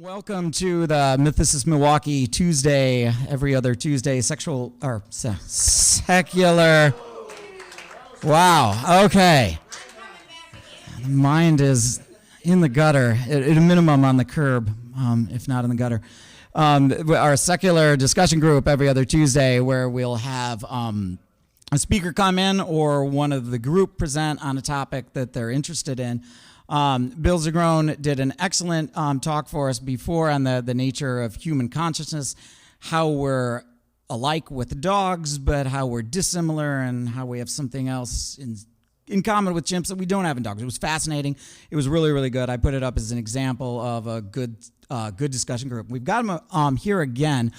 Welcome to the Mythicist Milwaukee Tuesday, every other Tuesday, secular. Wow, okay. The mind is in the gutter, at a minimum on the curb, if not in the gutter. Our secular discussion group every other Tuesday where we'll have a speaker come in or one of the group present on a topic that they're interested in. Bill Zingrone did an excellent talk for us before on the nature of human consciousness, how we're alike with dogs, but how we're dissimilar and how we have something else in common with chimps that we don't have in dogs. It was fascinating. It was really, really good. I put it up as an example of a good discussion group. We've got him here again.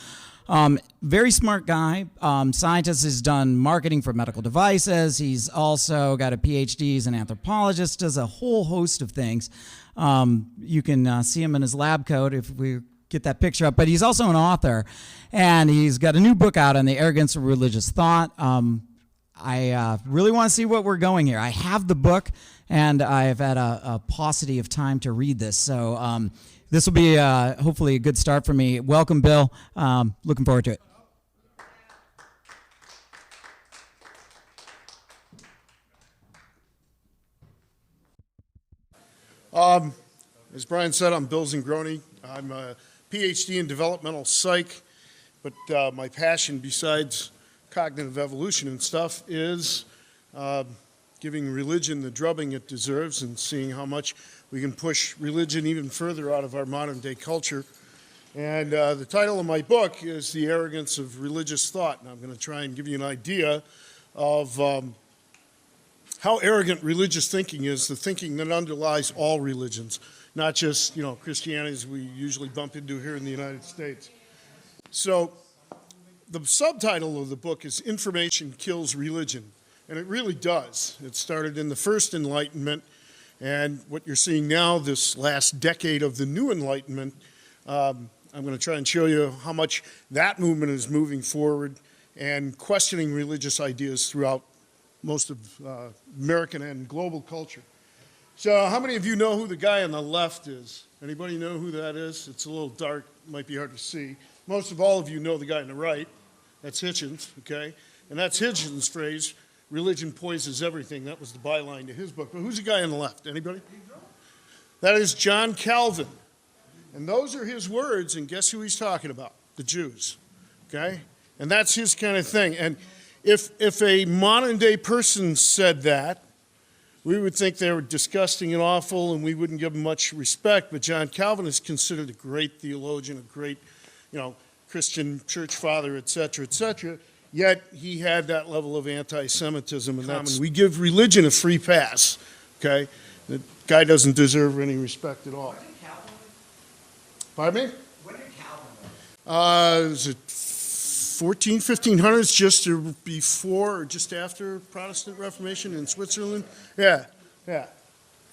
Very smart guy. Scientist, has done marketing for medical devices. He's also got a PhD. He's an anthropologist, does a whole host of things. You can see him in his lab coat if we get that picture up. But he's also an author, and he's got a new book out on the Arrogance of Religious Thought. I really want to see what we're going here. I have the book, and I've had a paucity of time to read this. So this will be hopefully a good start for me. Welcome, Bill. Looking forward to it. As Brian said, I'm Bill Zingrone. I'm a PhD in developmental psych, but my passion besides cognitive evolution and stuff is giving religion the drubbing it deserves and seeing how much we can push religion even further out of our modern day culture. And the title of my book is The Arrogance of Religious Thought, and I'm going to try and give you an idea of how arrogant religious thinking is, the thinking that underlies all religions, not just, Christianity as we usually bump into here in the United States. So the subtitle of the book is Information Kills Religion, and it really does. It started in the first Enlightenment, and what you're seeing now, this last decade of the new Enlightenment, I'm going to try and show you how much that movement is moving forward and questioning religious ideas throughout most of American and global culture. So how many of you know who the guy on the left is? Anybody know who that is? It's a little dark, might be hard to see. Most of all of you know the guy on the right. That's Hitchens, okay? And that's Hitchens' phrase, religion poisons everything. That was the byline to his book. But who's the guy on the left? Anybody? That is John Calvin. And those are his words, and guess who he's talking about? The Jews, okay? And that's his kind of thing. And if a modern day person said that, we would think they were disgusting and awful, and we wouldn't give them much respect. But John Calvin is considered a great theologian, a great, Christian church father, et cetera, yet he had that level of anti-Semitism. And we give religion a free pass, okay? The guy doesn't deserve any respect at all. When did Calvin live? Pardon me? When did Calvin live? Was it 1500s, just before or just after Protestant Reformation in Switzerland? Yeah.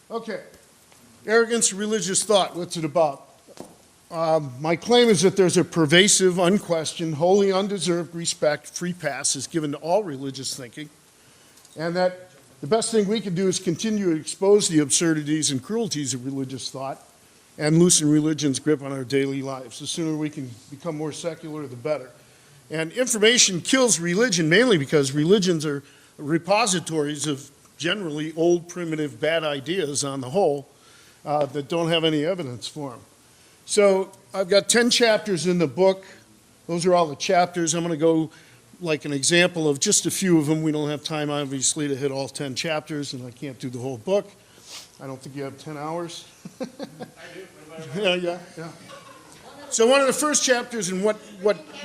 Okay. Arrogance of Religious Thought, what's it about? My claim is that there's a pervasive, unquestioned, wholly undeserved respect, free pass is given to all religious thinking, and that the best thing we can do is continue to expose the absurdities and cruelties of religious thought and loosen religion's grip on our daily lives. The sooner we can become more secular, the better. And information kills religion mainly because religions are repositories of generally old, primitive, bad ideas on the whole that don't have any evidence for them. So I've got 10 chapters in the book. Those are all the chapters. I'm going to go like an example of just a few of them. We don't have time, obviously, to hit all 10 chapters, and I can't do the whole book. I don't think you have 10 hours. I do. Yeah. So one of the first chapters, and what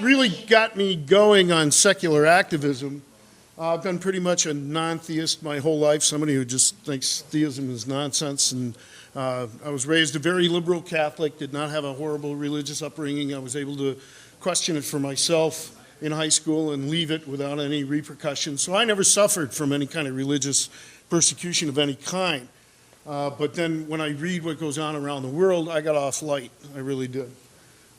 really got me going on secular activism, I've been pretty much a non-theist my whole life, somebody who just thinks theism is nonsense, and I was raised a very liberal Catholic, did not have a horrible religious upbringing. I was able to question it for myself in high school and leave it without any repercussions. So I never suffered from any kind of religious persecution of any kind. But then when I read what goes on around the world, I got off light. I really did.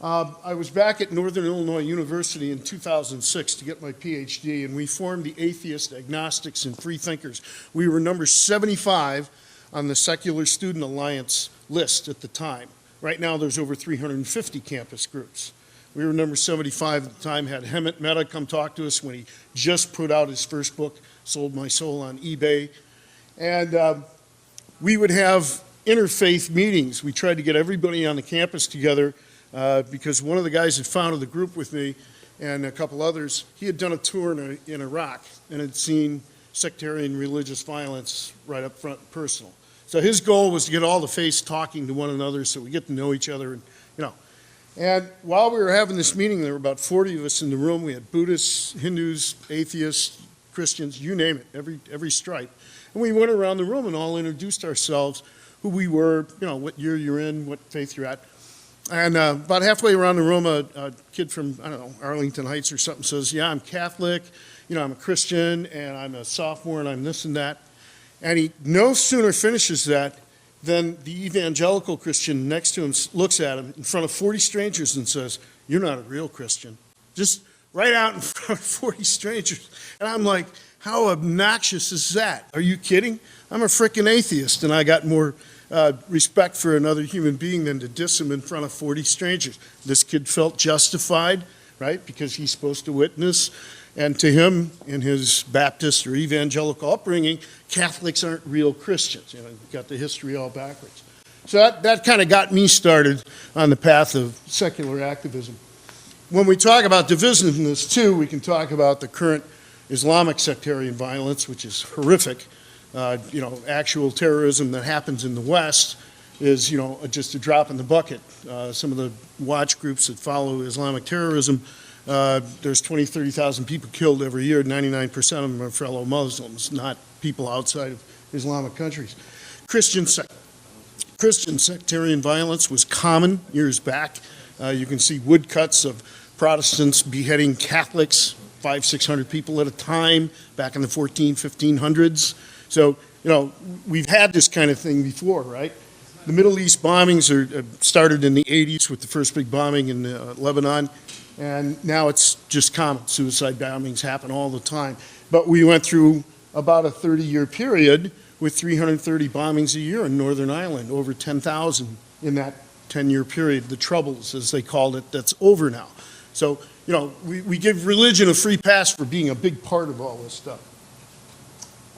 I was back at Northern Illinois University in 2006 to get my PhD, and we formed the Atheist, Agnostics, and Free Thinkers. We were number 75 on the Secular Student Alliance list at the time. Right now, there's over 350 campus groups. We were number 75 at the time, had Hemant Mehta come talk to us when he just put out his first book, Sold My Soul, on eBay. And we would have interfaith meetings. We tried to get everybody on the campus together because one of the guys that founded the group with me and a couple others, he had done a tour in Iraq and had seen sectarian religious violence right up front and personal. So his goal was to get all the faiths talking to one another so we get to know each other, and you know. And while we were having this meeting, there were about 40 of us in the room. We had Buddhists, Hindus, atheists, Christians, you name it, every stripe. And we went around the room and all introduced ourselves, who we were, you know, what year you're in, what faith you're at. And about halfway around the room, a kid from, I don't know, Arlington Heights or something says, yeah, I'm Catholic, you know, I'm a Christian, and I'm a sophomore, and I'm this and that. And he no sooner finishes that than the evangelical Christian next to him looks at him in front of 40 strangers and says, you're not a real Christian. Just right out in front of 40 strangers. And I'm like, how obnoxious is that? Are you kidding? I'm a frickin' atheist, and I got more respect for another human being than to diss him in front of 40 strangers. This kid felt justified, right, because he's supposed to witness. And to him, in his Baptist or evangelical upbringing, Catholics aren't real Christians. You know, you've got the history all backwards. So that kind of got me started on the path of secular activism. When we talk about divisiveness, too, we can talk about the current Islamic sectarian violence, which is horrific. You know, actual terrorism that happens in the West is, you know, just a drop in the bucket. Some of the watch groups that follow Islamic terrorism, there's 20, 30,000 people killed every year. 99% of them are fellow Muslims, not people outside of Islamic countries. Christian sectarian violence was common years back. You can see woodcuts of Protestants beheading Catholics, 500, 600 people at a time back in the 1500s. So, you know, we've had this kind of thing before, right? The Middle East bombings started in the 80s with the first big bombing in Lebanon, and now it's just common. Suicide bombings happen all the time. But we went through about a 30-year period with 330 bombings a year in Northern Ireland, over 10,000 in that 10-year period. The Troubles, as they called it, that's over now. So, you know, we give religion a free pass for being a big part of all this stuff.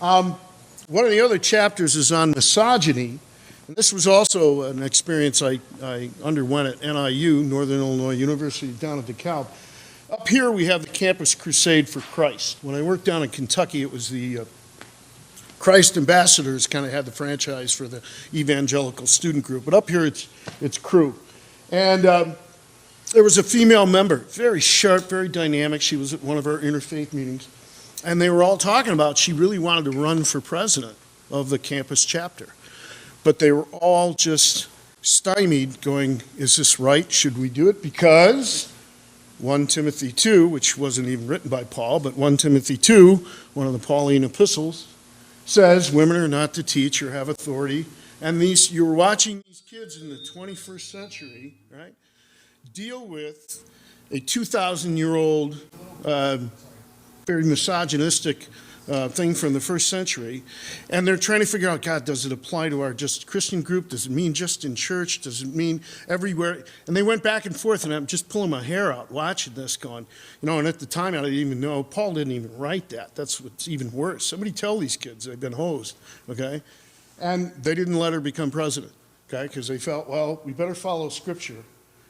One of the other chapters is on misogyny. And this was also an experience I underwent at NIU, Northern Illinois University, down at DeKalb. Up here we have the Campus Crusade for Christ. When I worked down in Kentucky, it was the Christ Ambassadors kind of had the franchise for the evangelical student group. But up here it's Cru. And there was a female member, very sharp, very dynamic. She was at one of our interfaith meetings. And they were all talking about she really wanted to run for president of the campus chapter. But they were all just stymied, going, is this right? Should we do it? Because 1 Timothy 2, which wasn't even written by Paul, but 1 Timothy 2, one of the Pauline epistles, says women are not to teach or have authority. And you're watching these kids in the 21st century, right, deal with a 2,000-year-old very misogynistic thing from the first century, and they're trying to figure out, God, does it apply to our just Christian group? Does it mean just in church? Does it mean everywhere? And they went back and forth, and I'm just pulling my hair out watching this going, you know, and at the time I didn't even know, Paul didn't even write that. That's what's even worse. Somebody tell these kids they've been hosed, okay? And they didn't let her become president, okay, because they felt, well, we better follow Scripture.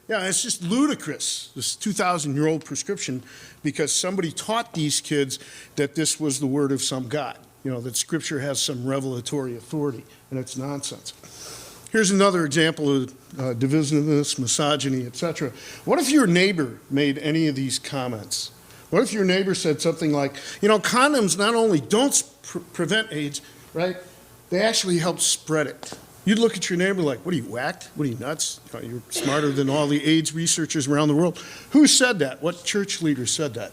Yeah, it's just ludicrous, this 2,000-year-old prescription, because somebody taught these kids that this was the word of some God, you know, that Scripture has some revelatory authority, and it's nonsense. Here's another example of divisiveness, misogyny, etc. What if your neighbor made any of these comments? What if your neighbor said something like, you know, condoms not only don't prevent AIDS, right, they actually help spread it. You'd look at your neighbor like, what are you, whacked? What are you, nuts? You're smarter than all the AIDS researchers around the world. Who said that? What church leader said that?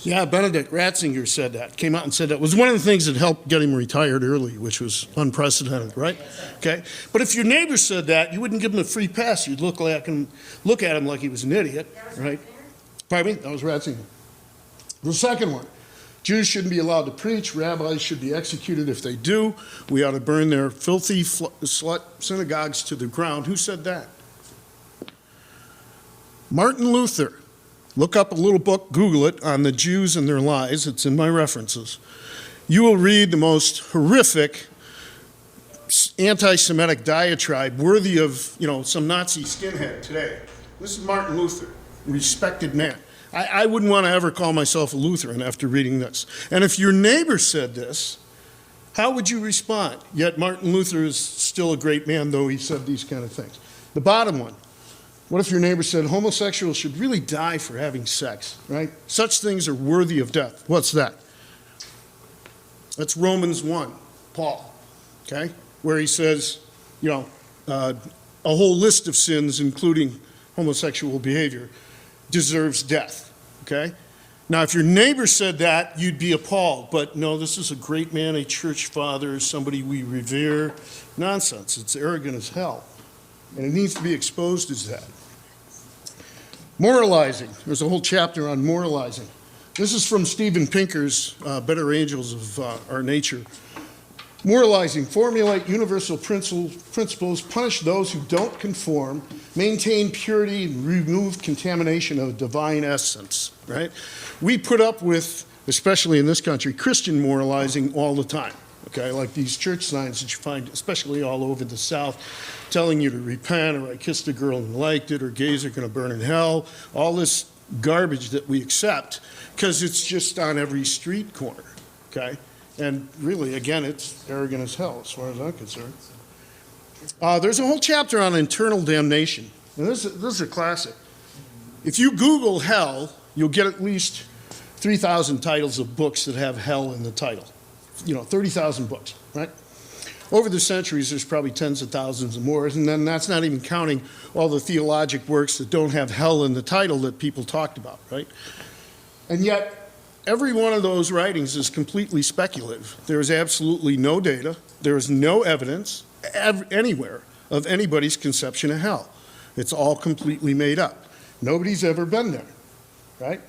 Yeah, Benedict Ratzinger said that, came out and said that. It was one of the things that helped get him retired early, which was unprecedented, right? Okay. But if your neighbor said that, you wouldn't give him a free pass. You'd look at him like he was an idiot, right? Pardon me? That was Ratzinger. The second one. Jews shouldn't be allowed to preach. Rabbis should be executed if they do. We ought to burn their filthy slut synagogues to the ground. Who said that? Martin Luther. Look up a little book, Google it, on the Jews and their lies. It's in my references. You will read the most horrific anti-Semitic diatribe worthy of, some Nazi skinhead today. This is Martin Luther, a respected man. I wouldn't want to ever call myself a Lutheran after reading this. And if your neighbor said this, how would you respond? Yet Martin Luther is still a great man, though he said these kind of things. The bottom one, what if your neighbor said homosexuals should really die for having sex, right? Such things are worthy of death. What's that? That's Romans 1, Paul, okay? Where he says, a whole list of sins, including homosexual behavior, deserves death, okay? Now, if your neighbor said that, you'd be appalled. But no, this is a great man, a church father, somebody we revere. Nonsense. It's arrogant as hell. And it needs to be exposed as that. Moralizing. There's a whole chapter on moralizing. This is from Steven Pinker's Better Angels of Our Nature. Moralizing, formulate universal principles, punish those who don't conform, maintain purity, and remove contamination of divine essence, right? We put up with, especially in this country, Christian moralizing all the time, okay? Like these church signs that you find, especially all over the South, telling you to repent, or I kissed a girl and liked it, or gays are going to burn in hell, all this garbage that we accept because it's just on every street corner, okay? And really, again, it's arrogant as hell as far as I'm concerned. There's a whole chapter on internal damnation. And this is a classic. If you Google hell, you'll get at least 3,000 titles of books that have hell in the title. 30,000 books, right? Over the centuries, there's probably tens of thousands of more, and then that's not even counting all the theologic works that don't have hell in the title that people talked about, right? And yet, every one of those writings is completely speculative. There is absolutely no data. There is no evidence anywhere of anybody's conception of hell. It's all completely made up. Nobody's ever been there, right?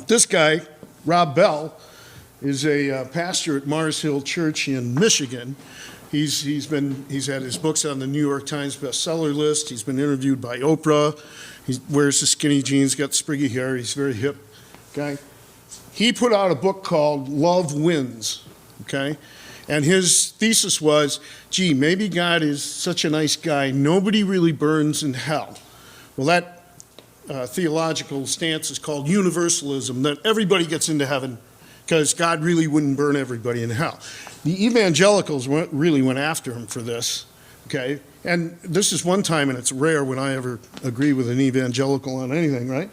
This guy, Rob Bell, is a pastor at Mars Hill Church in Michigan. He's had his books on the New York Times bestseller list. He's been interviewed by Oprah. He wears the skinny jeans, got spriggy hair. He's very hip. Okay, he put out a book called Love Wins, okay? And his thesis was, gee, maybe God is such a nice guy, nobody really burns in hell. Well, that theological stance is called universalism, that everybody gets into heaven because God really wouldn't burn everybody in hell. The evangelicals really went after him for this, okay? And this is one time, and it's rare when I ever agree with an evangelical on anything, right?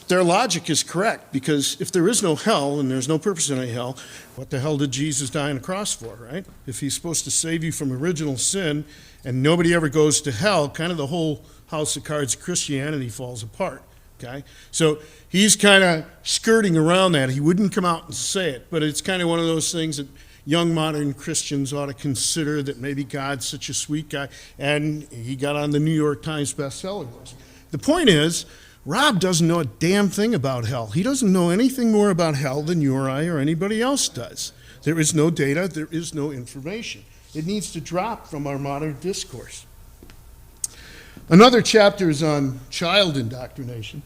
Their logic is correct, because if there is no hell and there's no purpose in any hell, what the hell did Jesus die on the cross for, right? If he's supposed to save you from original sin and nobody ever goes to hell, kind of the whole house of cards of Christianity falls apart, okay? So he's kind of skirting around that. He wouldn't come out and say it, but it's kind of one of those things that young modern Christians ought to consider, that maybe God's such a sweet guy, and he got on the New York Times bestseller list. The point is, Rob doesn't know a damn thing about hell. He doesn't know anything more about hell than you or I or anybody else does. There is no data. There is no information. It needs to drop from our modern discourse. Another chapter is on child indoctrination.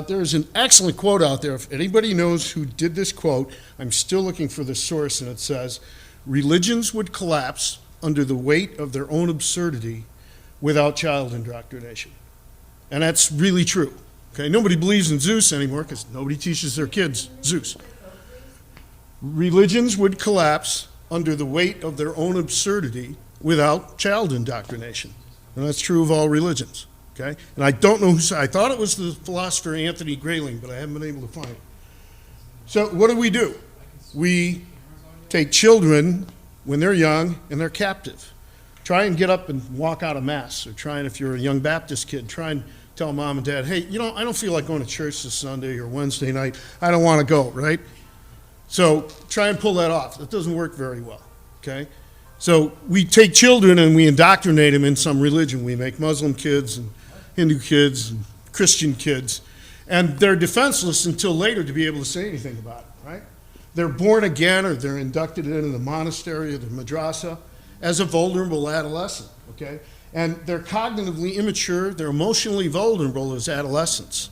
There's an excellent quote out there. If anybody knows who did this quote, I'm still looking for the source, and it says, religions would collapse under the weight of their own absurdity without child indoctrination. And that's really true. Okay, nobody believes in Zeus anymore because nobody teaches their kids Zeus. Religions would collapse under the weight of their own absurdity without child indoctrination. And that's true of all religions. Okay? And I don't know who said, I thought it was the philosopher Anthony Grayling, but I haven't been able to find it. So what do? We take children when they're young and they're captive. Try and get up and walk out of Mass, or try and, if you're a young Baptist kid, try and tell mom and dad, hey, I don't feel like going to church this Sunday or Wednesday night. I don't want to go, right? So try and pull that off. That doesn't work very well, okay? So we take children and we indoctrinate them in some religion. We make Muslim kids and Hindu kids and Christian kids, And they're defenseless until later to be able to say anything about it, right? They're born again or they're inducted into the monastery or the madrasa as a vulnerable adolescent, okay? And they're cognitively immature, they're emotionally vulnerable as adolescents.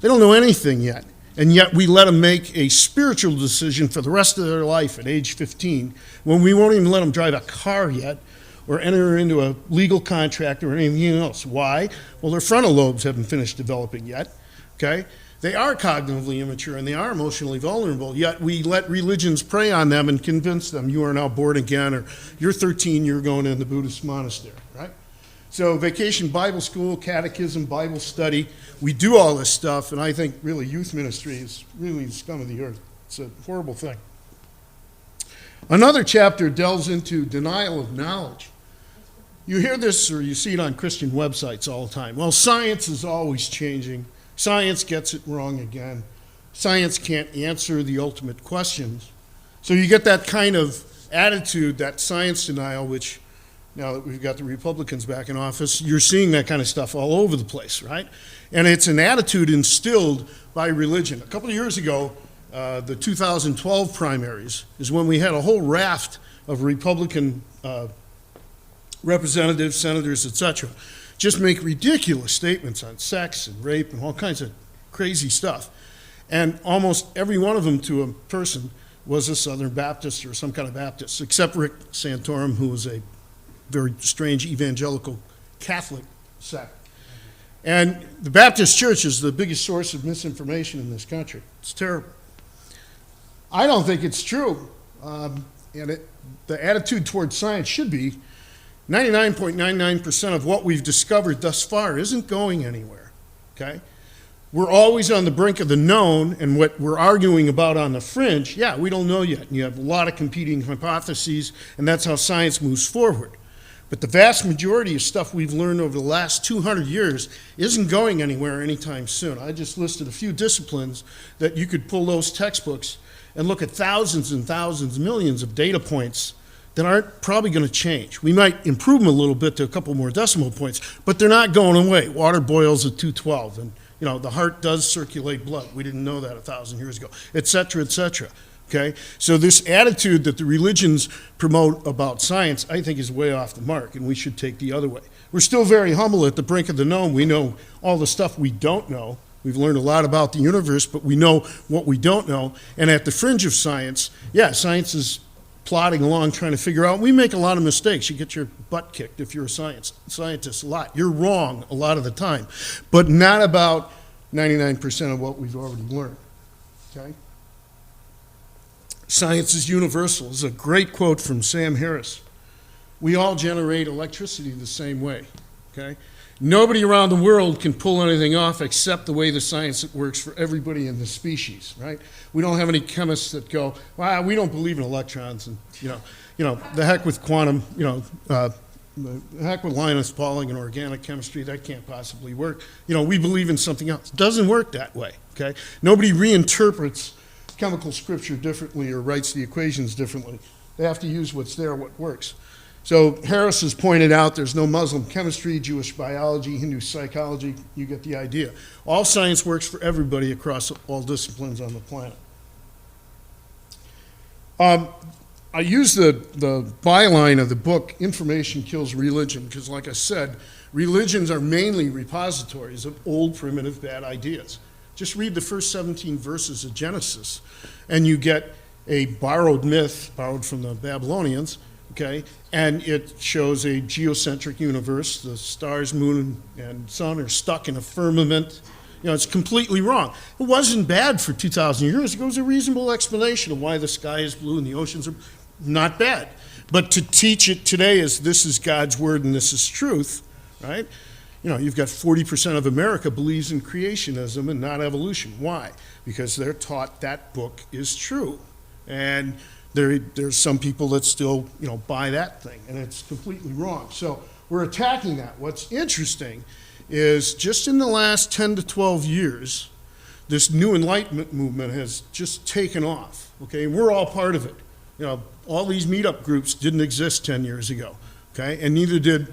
They don't know anything yet, and yet we let them make a spiritual decision for the rest of their life at age 15 when we won't even let them drive a car yet or enter into a legal contract or anything else. Why? Well, their frontal lobes haven't finished developing yet, okay? They are cognitively immature and they are emotionally vulnerable, yet we let religions prey on them and convince them you are now born again, or you're 13, you're going in the Buddhist monastery, right? So vacation Bible school, catechism, Bible study, we do all this stuff, and I think really youth ministry is really the scum of the earth. It's a horrible thing. Another chapter delves into denial of knowledge. You hear this or you see it on Christian websites all the time. Well, science is always changing. Science gets it wrong again. Science can't answer the ultimate questions. So you get that kind of attitude, that science denial, which now that we've got the Republicans back in office, you're seeing that kind of stuff all over the place, right? And it's an attitude instilled by religion. A couple of years ago, the 2012 primaries is when we had a whole raft of Republican representatives, senators, etc., just make ridiculous statements on sex and rape and all kinds of crazy stuff. And almost every one of them to a person was a Southern Baptist or some kind of Baptist, except Rick Santorum, who was a very strange evangelical Catholic sect. And the Baptist church is the biggest source of misinformation in this country. It's terrible. I don't think it's true. The attitude towards science should be 99.99% of what we've discovered thus far isn't going anywhere, okay? We're always on the brink of the known, and what we're arguing about on the fringe, yeah, we don't know yet. And you have a lot of competing hypotheses, and that's how science moves forward. But the vast majority of stuff we've learned over the last 200 years isn't going anywhere anytime soon. I just listed a few disciplines that you could pull those textbooks and look at thousands and thousands, millions of data points that aren't probably going to change. We might improve them a little bit to a couple more decimal points, but they're not going away. Water boils at 212, and the heart does circulate blood. We didn't know that 1,000 years ago, et cetera, okay? So this attitude that the religions promote about science, I think, is way off the mark, and we should take the other way. We're still very humble at the brink of the known. We know all the stuff we don't know. We've learned a lot about the universe, but we know what we don't know. And at the fringe of science, yeah, science is plodding along trying to figure out. We make a lot of mistakes. You get your butt kicked if you're a scientist a lot. You're wrong a lot of the time, but not about 99% of what we've already learned, okay? Science is universal. This is a great quote from Sam Harris. We all generate electricity the same way, okay? Nobody around the world can pull anything off except the way the science works for everybody in the species, right? We don't have any chemists that go, well, we don't believe in electrons, and the heck with quantum, the heck with Linus Pauling and organic chemistry, that can't possibly work. We believe in something else. It doesn't work that way, okay? Nobody reinterprets chemical scripture differently or writes the equations differently. They have to use what's there, what works. So Harris has pointed out there's no Muslim chemistry, Jewish biology, Hindu psychology. You get the idea. All science works for everybody across all disciplines on the planet. I use the byline of the book, Information Kills Religion, because like I said, religions are mainly repositories of old, primitive, bad ideas. Just read the first 17 verses of Genesis, and you get a borrowed myth, borrowed from the Babylonians, okay, and it shows a geocentric universe. The stars, moon, and sun are stuck in a firmament. It's completely wrong. It wasn't bad for 2,000 years ago. It was a reasonable explanation of why the sky is blue and the oceans are not bad. But to teach it today as this is God's word and this is truth, right? You've got 40% of America believes in creationism and not evolution. Why? Because they're taught that book is true. And there's some people that still, buy that thing, and it's completely wrong. So we're attacking that. What's interesting is just in the last 10 to 12 years, this new enlightenment movement has just taken off, okay? And we're all part of it. All these meetup groups didn't exist 10 years ago, okay? And neither did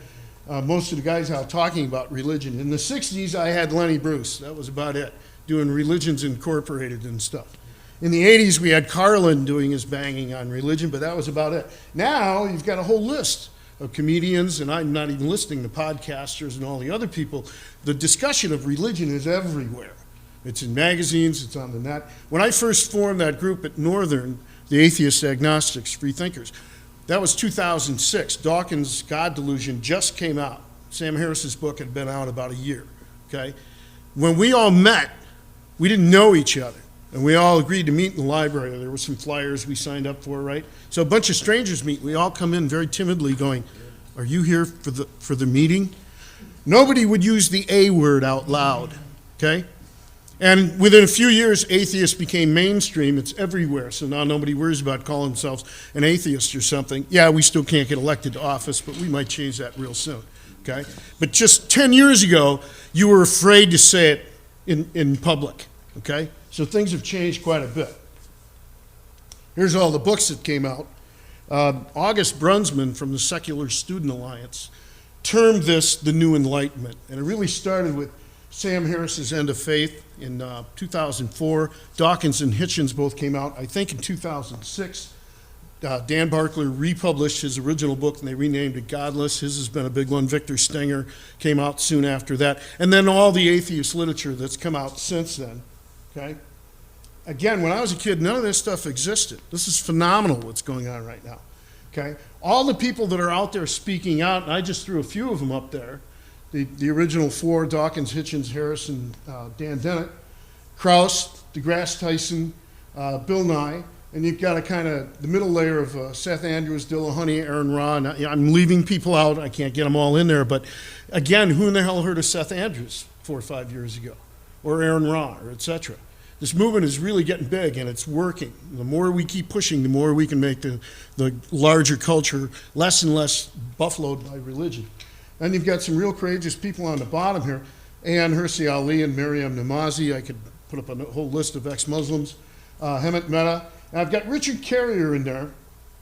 most of the guys out talking about religion. In the 60s, I had Lenny Bruce. That was about it. doing Religions Incorporated and stuff. In the 80s, we had Carlin doing his banging on religion, but that was about it. Now, you've got a whole list of comedians, and I'm not even listening to podcasters and all the other people. The discussion of religion is everywhere. It's in magazines, it's on the net. When I first formed that group at Northern, the Atheists, Agnostics, Freethinkers, that was 2006. Dawkins' God Delusion just came out. Sam Harris's book had been out about a year, okay? When we all met, we didn't know each other. And we all agreed to meet in the library. There were some flyers we signed up for, right? So a bunch of strangers meet. We all come in very timidly going, are you here for the meeting? Nobody would use the A word out loud, okay? And within a few years, atheists became mainstream. It's everywhere. So now nobody worries about calling themselves an atheist or something. Yeah, we still can't get elected to office, but we might change that real soon, okay? But just 10 years ago, you were afraid to say it in public, okay? So things have changed quite a bit. Here's all the books that came out. August Brunsman from the Secular Student Alliance termed this the New Enlightenment. And it really started with Sam Harris's End of Faith in 2004. Dawkins and Hitchens both came out, I think, in 2006. Dan Barkler republished his original book, and they renamed it Godless. His has been a big one. Victor Stenger came out soon after that. And then all the atheist literature that's come out since then. Okay? Again, when I was a kid, none of this stuff existed. This is phenomenal what's going on right now. Okay? All the people that are out there speaking out, and I just threw a few of them up there, the original four, Dawkins, Hitchens, Harris, and Dan Dennett, Krauss, deGrasse Tyson, Bill Nye, and you've got a kind of the middle layer of Seth Andrews, Dillahunty, Aaron Ra, and I'm leaving people out. I can't get them all in there, but again, who in the hell heard of Seth Andrews 4 or 5 years ago? Or Aaron Ra, or et cetera. This movement is really getting big, and it's working. The more we keep pushing, the more we can make the larger culture less and less buffaloed by religion. And you've got some real courageous people on the bottom here. Ann Hersey Ali and Maryam Namazi. I could put up a whole list of ex-Muslims. Hemant Mehta. And I've got Richard Carrier in there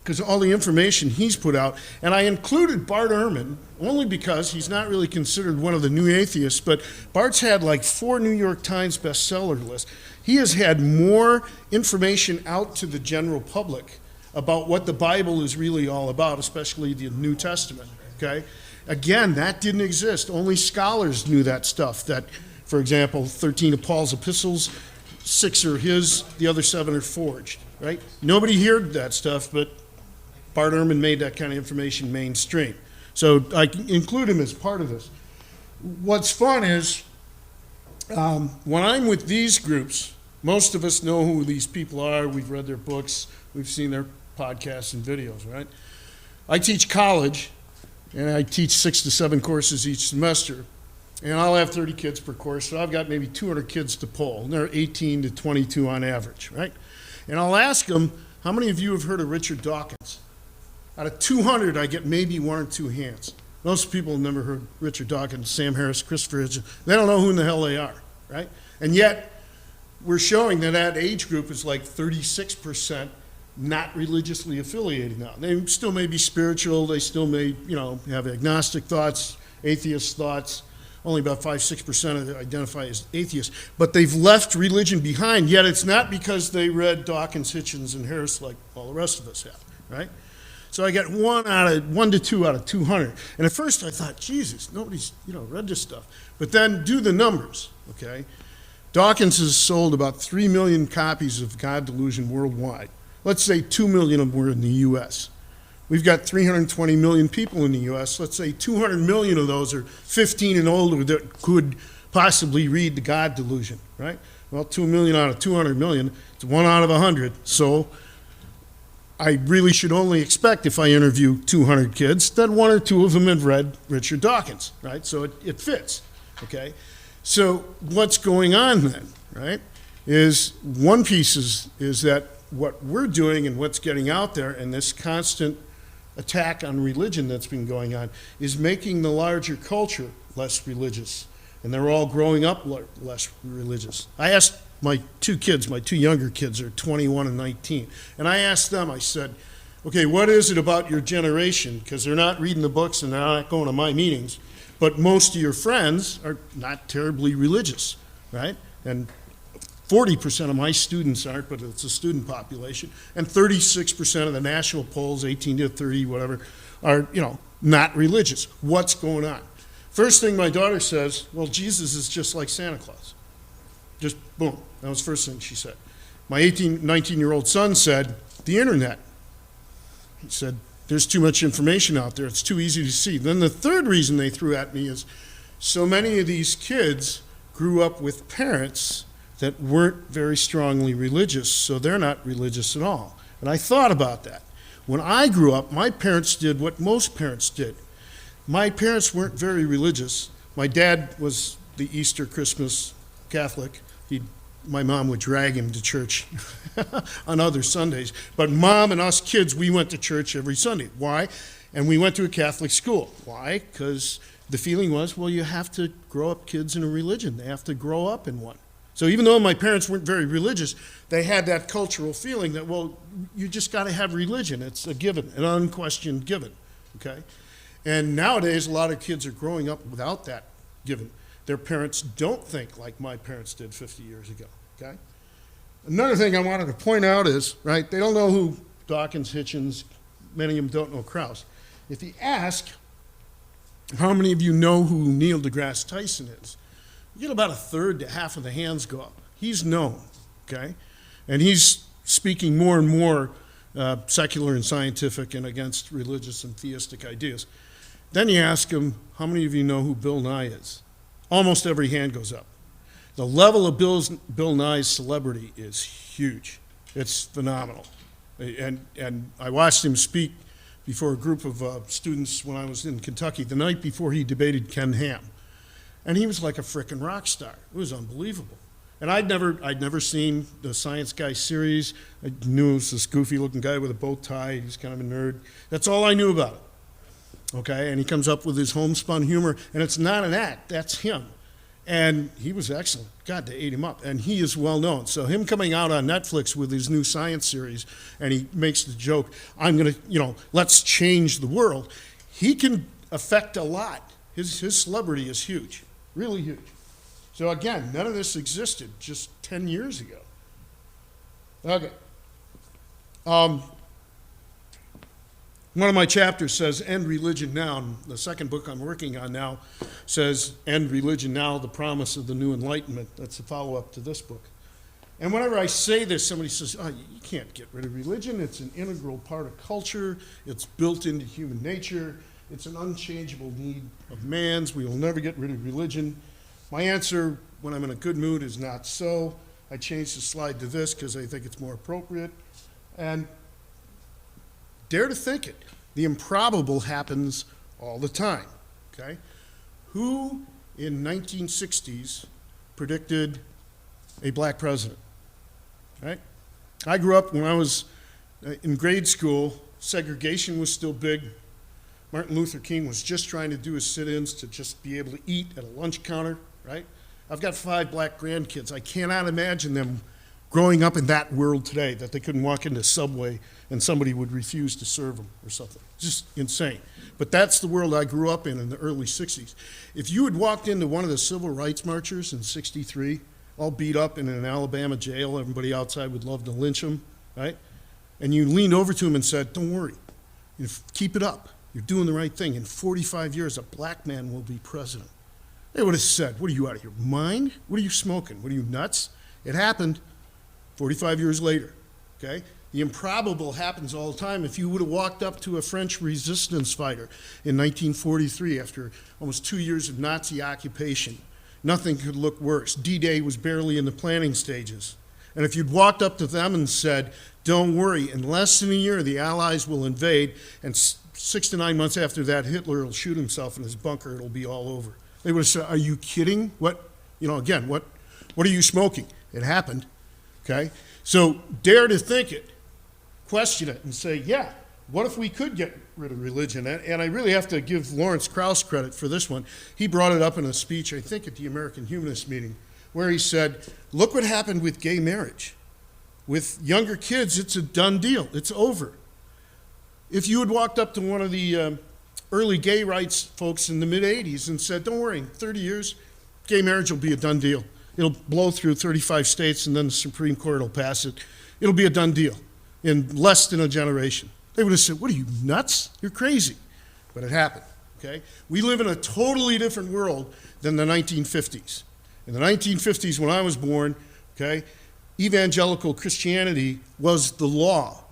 because of all the information he's put out. And I included Bart Ehrman only because he's not really considered one of the new atheists, but Bart's had like 4 New York Times bestseller lists. He has had more information out to the general public about what the Bible is really all about, especially the New Testament, okay? Again, that didn't exist. Only scholars knew that stuff, that, for example, 13 of Paul's epistles, 6 are his, the other 7 are forged, right? Nobody heard that stuff, but Bart Ehrman made that kind of information mainstream. So I include him as part of this. What's fun is when I'm with these groups, most of us know who these people are. We've read their books. We've seen their podcasts and videos, right? I teach college, and I teach 6 to 7 courses each semester. And I'll have 30 kids per course, so I've got maybe 200 kids to poll. And they're 18 to 22 on average, right? And I'll ask them, how many of you have heard of Richard Dawkins? Out of 200, I get maybe 1 or 2 hands. Most people have never heard Richard Dawkins, Sam Harris, Christopher Hitchens. They don't know who in the hell they are, right? And yet, we're showing that age group is like 36% not religiously affiliated now. They still may be spiritual. They still may, have agnostic thoughts, atheist thoughts. Only about 5-6% of them identify as atheists. But they've left religion behind, yet it's not because they read Dawkins, Hitchens, and Harris like all the rest of us have, right? So I got 1 to 2 out of 200. And at first I thought, Jesus, nobody's, read this stuff. But then do the numbers, okay? Dawkins has sold about 3 million copies of God Delusion worldwide. Let's say 2 million of them were in the U.S. We've got 320 million people in the U.S. Let's say 200 million of those are 15 and older that could possibly read the God Delusion, right? Well, 2 million out of 200 million, it's 1 out of 100. So I really should only expect, if I interview 200 kids, that 1 or 2 of them have read Richard Dawkins, right? So it fits, okay? So what's going on then, right, is one piece is that what we're doing and what's getting out there and this constant attack on religion that's been going on is making the larger culture less religious. And they're all growing up less religious. I asked my 2 kids, my 2 younger kids are 21 and 19. And I asked them, I said, okay, what is it about your generation? Because they're not reading the books and they're not going to my meetings. But most of your friends are not terribly religious, right? And 40% of my students aren't, but it's a student population. And 36% of the national polls, 18 to 30, whatever, are, not religious. What's going on? First thing my daughter says, well, Jesus is just like Santa Claus. Just boom. That was the first thing she said. My 19-year-old son said, the internet. He said, there's too much information out there. It's too easy to see. Then the third reason they threw at me is so many of these kids grew up with parents that weren't very strongly religious, so they're not religious at all. And I thought about that. When I grew up, my parents did what most parents did. My parents weren't very religious. My dad was the Easter, Christmas Catholic. My mom would drag him to church on other Sundays. But Mom and us kids, we went to church every Sunday. Why? And we went to a Catholic school. Why? Because the feeling was, well, you have to grow up kids in a religion. They have to grow up in one. So even though my parents weren't very religious, they had that cultural feeling that, well, you just got to have religion. It's a given, an unquestioned given, okay? And nowadays, a lot of kids are growing up without that given. Their parents don't think like my parents did 50 years ago, okay? Another thing I wanted to point out is, right, they don't know who Dawkins, Hitchens, many of them don't know Krauss. If you ask, how many of you know who Neil deGrasse Tyson is? You get about a third to half of the hands go up. He's known, okay? And he's speaking more and more secular and scientific and against religious and theistic ideas. Then you ask him, how many of you know who Bill Nye is? Almost every hand goes up. The level of Bill Nye's celebrity is huge. It's phenomenal. And I watched him speak before a group of students when I was in Kentucky the night before he debated Ken Ham. And he was like a frickin' rock star. It was unbelievable. And I'd never seen the Science Guy series. I knew it was this goofy-looking guy with a bow tie. He's kind of a nerd. That's all I knew about it. Okay? And he comes up with his homespun humor, and it's not an act. That's him. And he was excellent. God, they ate him up. And he is well known. So him coming out on Netflix with his new science series, and he makes the joke, I'm going to, let's change the world. He can affect a lot. His celebrity is huge. Really huge. So again, none of this existed just 10 years ago. Okay. One of my chapters says, End Religion Now. And the second book I'm working on now says, End Religion Now, the Promise of the New Enlightenment. That's the follow-up to this book. And whenever I say this, somebody says, oh, you can't get rid of religion. It's an integral part of culture. It's built into human nature. It's an unchangeable need of man's. We will never get rid of religion. My answer, when I'm in a good mood, is not so. I changed the slide to this because I think it's more appropriate. And dare to think it. The improbable happens all the time, okay? Who in 1960s predicted a black president, right? I grew up when I was in grade school, segregation was still big. Martin Luther King was just trying to do his sit-ins to just be able to eat at a lunch counter, right? I've got 5 black grandkids. I cannot imagine them growing up in that world today, that they couldn't walk into Subway and somebody would refuse to serve them or something. Just insane. But that's the world I grew up in the early 60s. If you had walked into one of the civil rights marchers in 63, all beat up in an Alabama jail, everybody outside would love to lynch them, right? And you leaned over to him and said, don't worry, keep it up. You're doing the right thing. In 45 years, a black man will be president. They would have said, what are you, out of your mind? What are you smoking? What are you, nuts? It happened 45 years later, okay? The improbable happens all the time. If you would have walked up to a French resistance fighter in 1943 after almost 2 years of Nazi occupation, nothing could look worse. D-Day was barely in the planning stages. And if you'd walked up to them and said, don't worry, in less than a year, the Allies will invade, and 6 to 9 months after that, Hitler will shoot himself in his bunker. It'll be all over. They would have said, are you kidding? What, again, what are you smoking? It happened, okay? So dare to think it, question it, and say, yeah, what if we could get rid of religion? And I really have to give Lawrence Krauss credit for this one. He brought it up in a speech, I think, at the American Humanist meeting, where he said, look what happened with gay marriage. With younger kids, it's a done deal. It's over. If you had walked up to one of the early gay rights folks in the mid-'80s and said, don't worry, in 30 years, gay marriage will be a done deal. It'll blow through 35 states, and then the Supreme Court will pass it. It'll be a done deal in less than a generation. They would have said, what are you, nuts? You're crazy. But it happened, okay? We live in a totally different world than the 1950s. In the 1950s, when I was born, okay, evangelical Christianity was the law.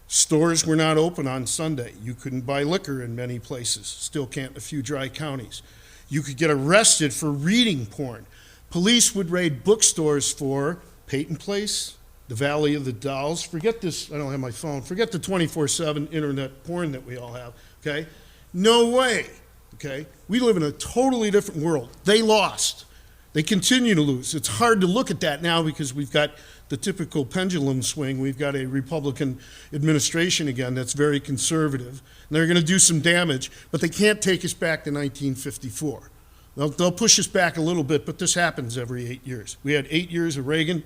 Stores were not open on Sunday. You couldn't buy liquor in many places. Still can't in a few dry counties. You could get arrested for reading porn. Police would raid bookstores for Peyton Place, the Valley of the Dolls. Forget this, I don't have my phone. Forget the 24/7 internet porn that we all have, okay? No way, okay? We live in a totally different world. They lost. They continue to lose. It's hard to look at that now because we've got the typical pendulum swing. We've got a Republican administration again that's very conservative. And they're going to do some damage, but they can't take us back to 1954. They'll push us back a little bit, but this happens every 8 years. We had 8 years of Reagan,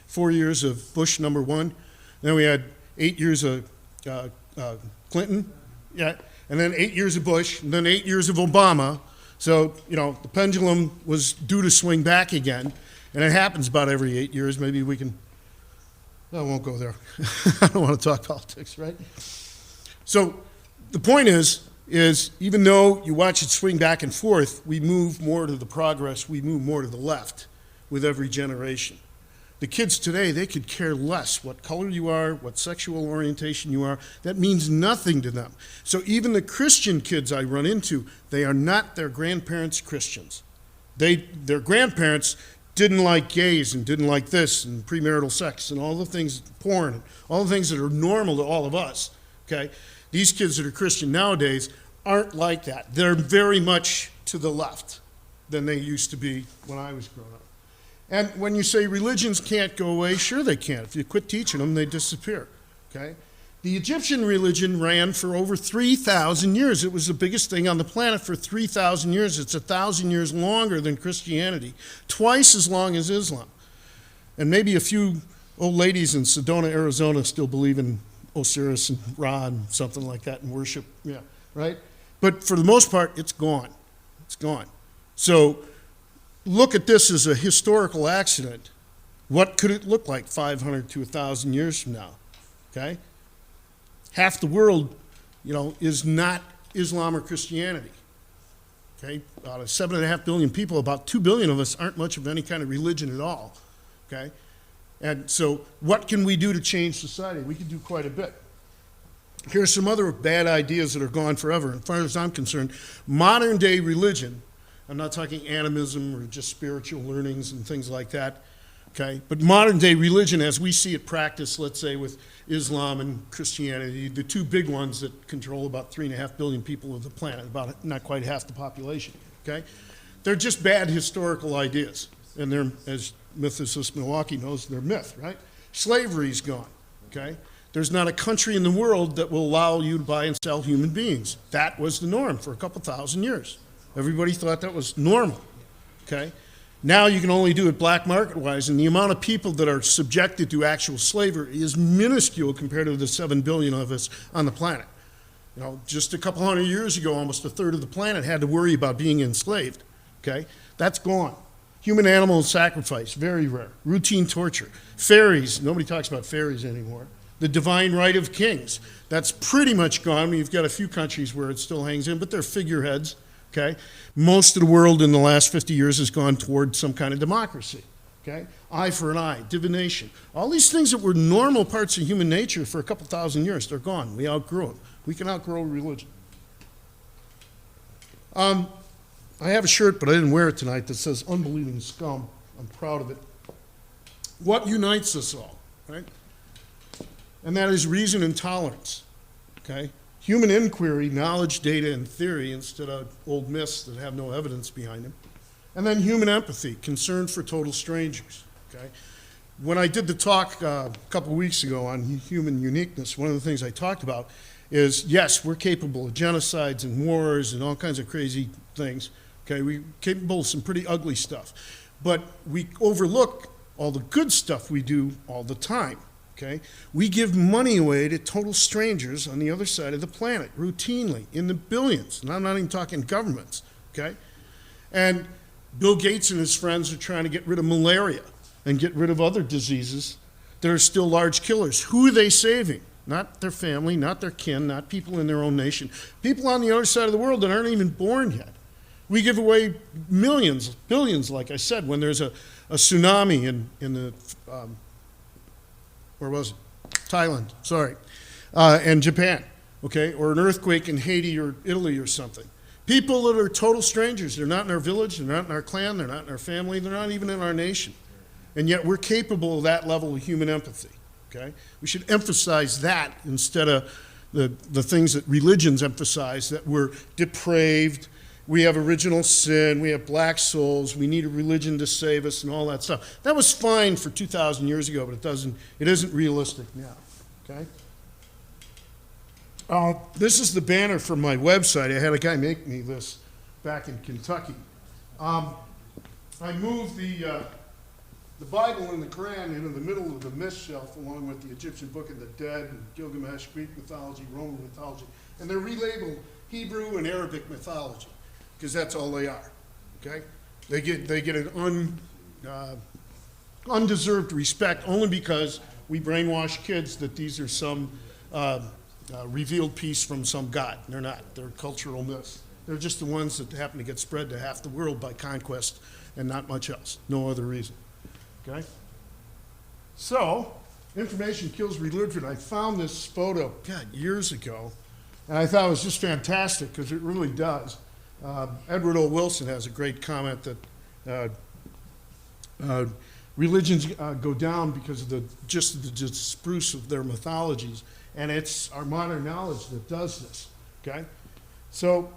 4 years of Bush #1. Then we had 8 years of Clinton, yeah, and then 8 years of Bush, and then 8 years of Obama. So, you know, the pendulum was due to swing back again, and it happens about every 8 years. Maybe we can, I won't go there. I don't want to talk politics, right? So the point is even though you watch it swing back and forth, we move more to the progress, we move more to the left with every generation. The kids today, they could care less what color you are, what sexual orientation you are. That means nothing to them. So even the Christian kids I run into, they are not their grandparents' Christians. Their grandparents didn't like gays and didn't like this and premarital sex and all the things, porn, and all the things that are normal to all of us, okay? These kids that are Christian nowadays aren't like that. They're very much to the left than they used to be when I was growing up. And when you say religions can't go away, sure they can. If you quit teaching them, they disappear, okay? The Egyptian religion ran for over 3,000 years. It was the biggest thing on the planet for 3,000 years. It's 1,000 years longer than Christianity, twice as long as Islam. And maybe a few old ladies in Sedona, Arizona still believe in Osiris and Ra and something like that and worship, yeah, right? But for the most part, it's gone. It's gone. So look at this as a historical accident. What could it look like 500 to 1,000 years from now, okay? Half the world, you know, is not Islam or Christianity, okay? Out of 7.5 billion people, about 2 billion of us aren't much of any kind of religion at all, okay? And so what can we do to change society? We can do quite a bit. Here's some other bad ideas that are gone forever. As far as I'm concerned, modern day religion, I'm not talking animism or just spiritual learnings and things like that, okay? But modern day religion as we see it practiced, let's say with Islam and Christianity, the two big ones that control about 3.5 billion people of the planet, about not quite half the population, okay? They're just bad historical ideas. And they're, as Mythicist Milwaukee knows, they're myth, right? Slavery's gone, okay? There's not a country in the world that will allow you to buy and sell human beings. That was the norm for a couple thousand years. Everybody thought that was normal, okay? Now you can only do it black market-wise, and the amount of people that are subjected to actual slavery is minuscule compared to the 7 billion of us on the planet. You know, just a couple hundred years ago, almost a third of the planet had to worry about being enslaved, okay? That's gone. Human-animal sacrifice, very rare. Routine torture. Fairies, nobody talks about fairies anymore. The divine right of kings, that's pretty much gone. We've got a few countries where it still hangs in, but they're figureheads, okay? Most of the world in the last 50 years has gone toward some kind of democracy, okay? Eye for an eye, divination. All these things that were normal parts of human nature for a couple thousand years, they're gone. We outgrew them. We can outgrow religion. I have a shirt, but I didn't wear it tonight, that says "Unbelieving Scum." I'm proud of it. What unites us all, right? And that is reason and tolerance, okay? Human inquiry, knowledge, data, and theory instead of old myths that have no evidence behind them. And then human empathy, concern for total strangers, okay? When I did the talk a couple weeks ago on human uniqueness, one of the things I talked about is, yes, we're capable of genocides and wars and all kinds of crazy things, okay? We're capable of some pretty ugly stuff. But we overlook all the good stuff we do all the time. Okay? We give money away to total strangers on the other side of the planet, routinely, in the billions. And I'm not even talking governments, okay? And Bill Gates and his friends are trying to get rid of malaria and get rid of other diseases that are still large killers. Who are they saving? Not their family, not their kin, not people in their own nation. People on the other side of the world that aren't even born yet. We give away millions, billions, like I said, when there's a tsunami in the, where was it? Thailand, sorry, and Japan, okay? Or an earthquake in Haiti or Italy or something. People that are total strangers. They're not in our village, they're not in our clan, they're not in our family, they're not even in our nation. And yet we're capable of that level of human empathy, okay? We should emphasize that instead of the things that religions emphasize, that we're depraved, we have original sin, we have black souls, we need a religion to save us and all that stuff. That was fine for 2,000 years ago, but it isn't realistic now, okay? This is the banner from my website. I had a guy make me this back in Kentucky. I moved the Bible and the Quran into the middle of the myth shelf along with the Egyptian Book of the Dead and Gilgamesh, Greek mythology, Roman mythology, and they're relabeled Hebrew and Arabic mythology, because that's all they are, okay? They get an undeserved respect only because we brainwash kids that these are some revealed piece from some god. They're not. They're cultural myths. They're just the ones that happen to get spread to half the world by conquest and not much else. No other reason, okay? So, information kills religion. I found this photo, God, years ago, and I thought it was just fantastic because it really does. Edward O. Wilson has a great comment that religions go down because of the spruce of their mythologies, and it's our modern knowledge that does this, okay? So,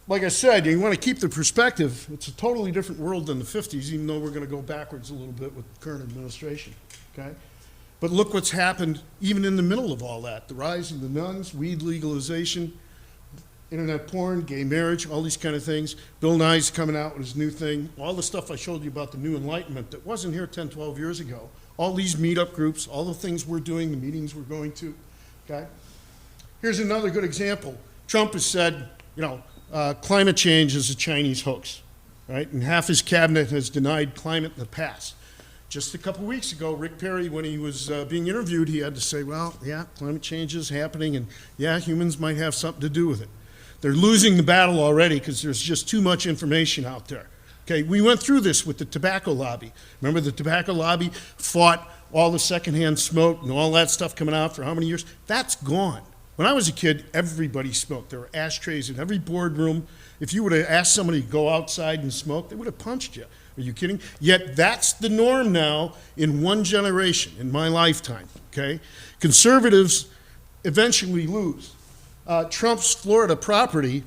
like I said, you want to keep the perspective. It's a totally different world than the 50s, even though we're going to go backwards a little bit with the current administration, okay? But look what's happened even in the middle of all that. The rise of the nuns, weed legalization, internet porn, gay marriage, all these kind of things. Bill Nye's coming out with his new thing. All the stuff I showed you about the new enlightenment that wasn't here 10, 12 years ago. All these meetup groups, all the things we're doing, the meetings we're going to, okay? Here's another good example. Trump has said, you know, climate change is a Chinese hoax, right? And half his cabinet has denied climate in the past. Just a couple weeks ago, Rick Perry, when he was being interviewed, he had to say, well, yeah, climate change is happening, and yeah, humans might have something to do with it. They're losing the battle already because there's just too much information out there. Okay, we went through this with the tobacco lobby. Remember the tobacco lobby fought all the secondhand smoke and all that stuff coming out for how many years? That's gone. When I was a kid, everybody smoked. There were ashtrays in every boardroom. If you would have asked somebody to go outside and smoke, they would have punched you. Are you kidding? Yet that's the norm now in one generation, in my lifetime, okay? Conservatives eventually lose. Trump's Florida property,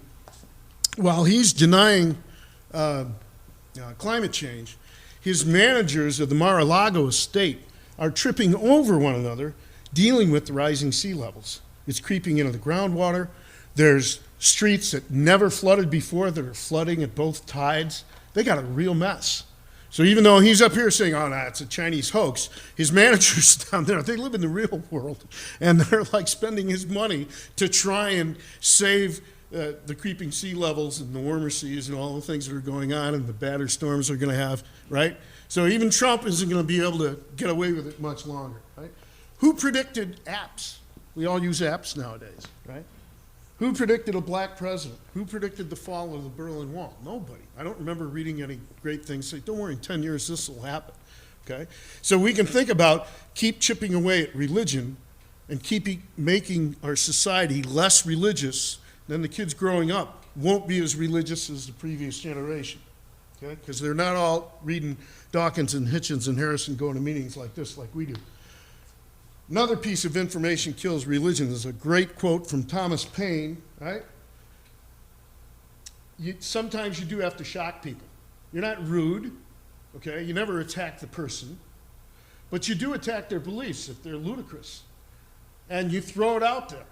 while he's denying climate change, his managers of the Mar-a-Lago estate are tripping over one another, dealing with the rising sea levels. It's creeping into the groundwater. There's streets that never flooded before that are flooding at both tides. They got a real mess. So even though he's up here saying, oh, no, it's a Chinese hoax, his managers down there, they live in the real world, and they're like spending his money to try and save the creeping sea levels and the warmer seas and all the things that are going on and the badder storms are going to have, right? So even Trump isn't going to be able to get away with it much longer, right? Who predicted apps? We all use apps nowadays, right? Who predicted a black president? Who predicted the fall of the Berlin Wall? Nobody. I don't remember reading any great things say, don't worry, in 10 years this will happen, okay? So we can think about keep chipping away at religion and keep making our society less religious. Then the kids growing up won't be as religious as the previous generation, okay? Because they're not all reading Dawkins and Hitchens and Harrison going to meetings like this like we do. Another piece of information kills religion is a great quote from Thomas Paine, right? Sometimes you do have to shock people. You're not rude, okay? You never attack the person, but you do attack their beliefs if they're ludicrous. And you throw it out there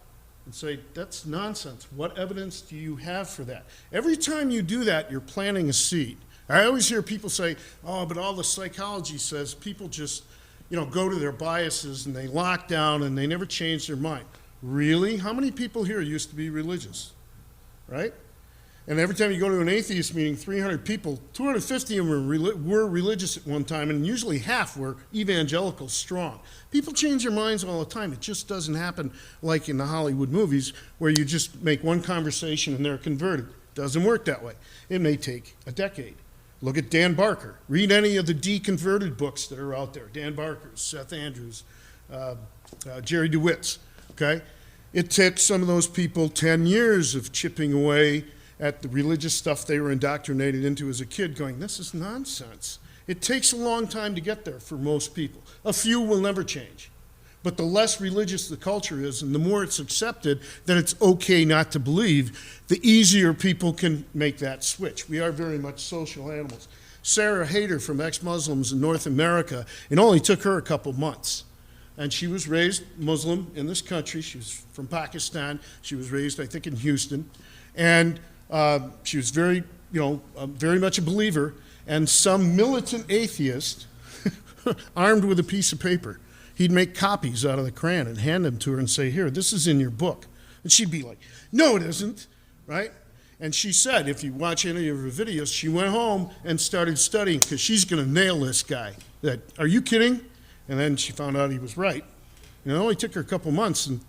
and say, that's nonsense. What evidence do you have for that? Every time you do that, you're planting a seed. I always hear people say, oh, but all the psychology says people just, go to their biases and they lock down and they never change their mind. Really? How many people here used to be religious, right? And every time you go to an atheist meeting, 300 people, 250 of them were religious at one time, and usually half were evangelical strong. People change their minds all the time. It just doesn't happen like in the Hollywood movies where you just make one conversation and they're converted. It doesn't work that way. It may take a decade. Look at Dan Barker. Read any of the deconverted books that are out there. Dan Barker's, Seth Andrews, Jerry DeWitt's, okay? It took some of those people 10 years of chipping away at the religious stuff they were indoctrinated into as a kid, going, this is nonsense. It takes a long time to get there for most people. A few will never change. But the less religious the culture is, and the more it's accepted that it's okay not to believe, the easier people can make that switch. We are very much social animals. Sarah Hayter from Ex-Muslims in North America, it only took her a couple months. And she was raised Muslim in this country. She was from Pakistan. She was raised, I think, in Houston. And she was very much a believer, and some militant atheist, armed with a piece of paper, he'd make copies out of the Quran and hand them to her and say, here, this is in your book. And she'd be like, no, it isn't, right? And she said, if you watch any of her videos, she went home and started studying because she's going to nail this guy. Are you kidding? And then she found out he was right. And it only took her a couple months, and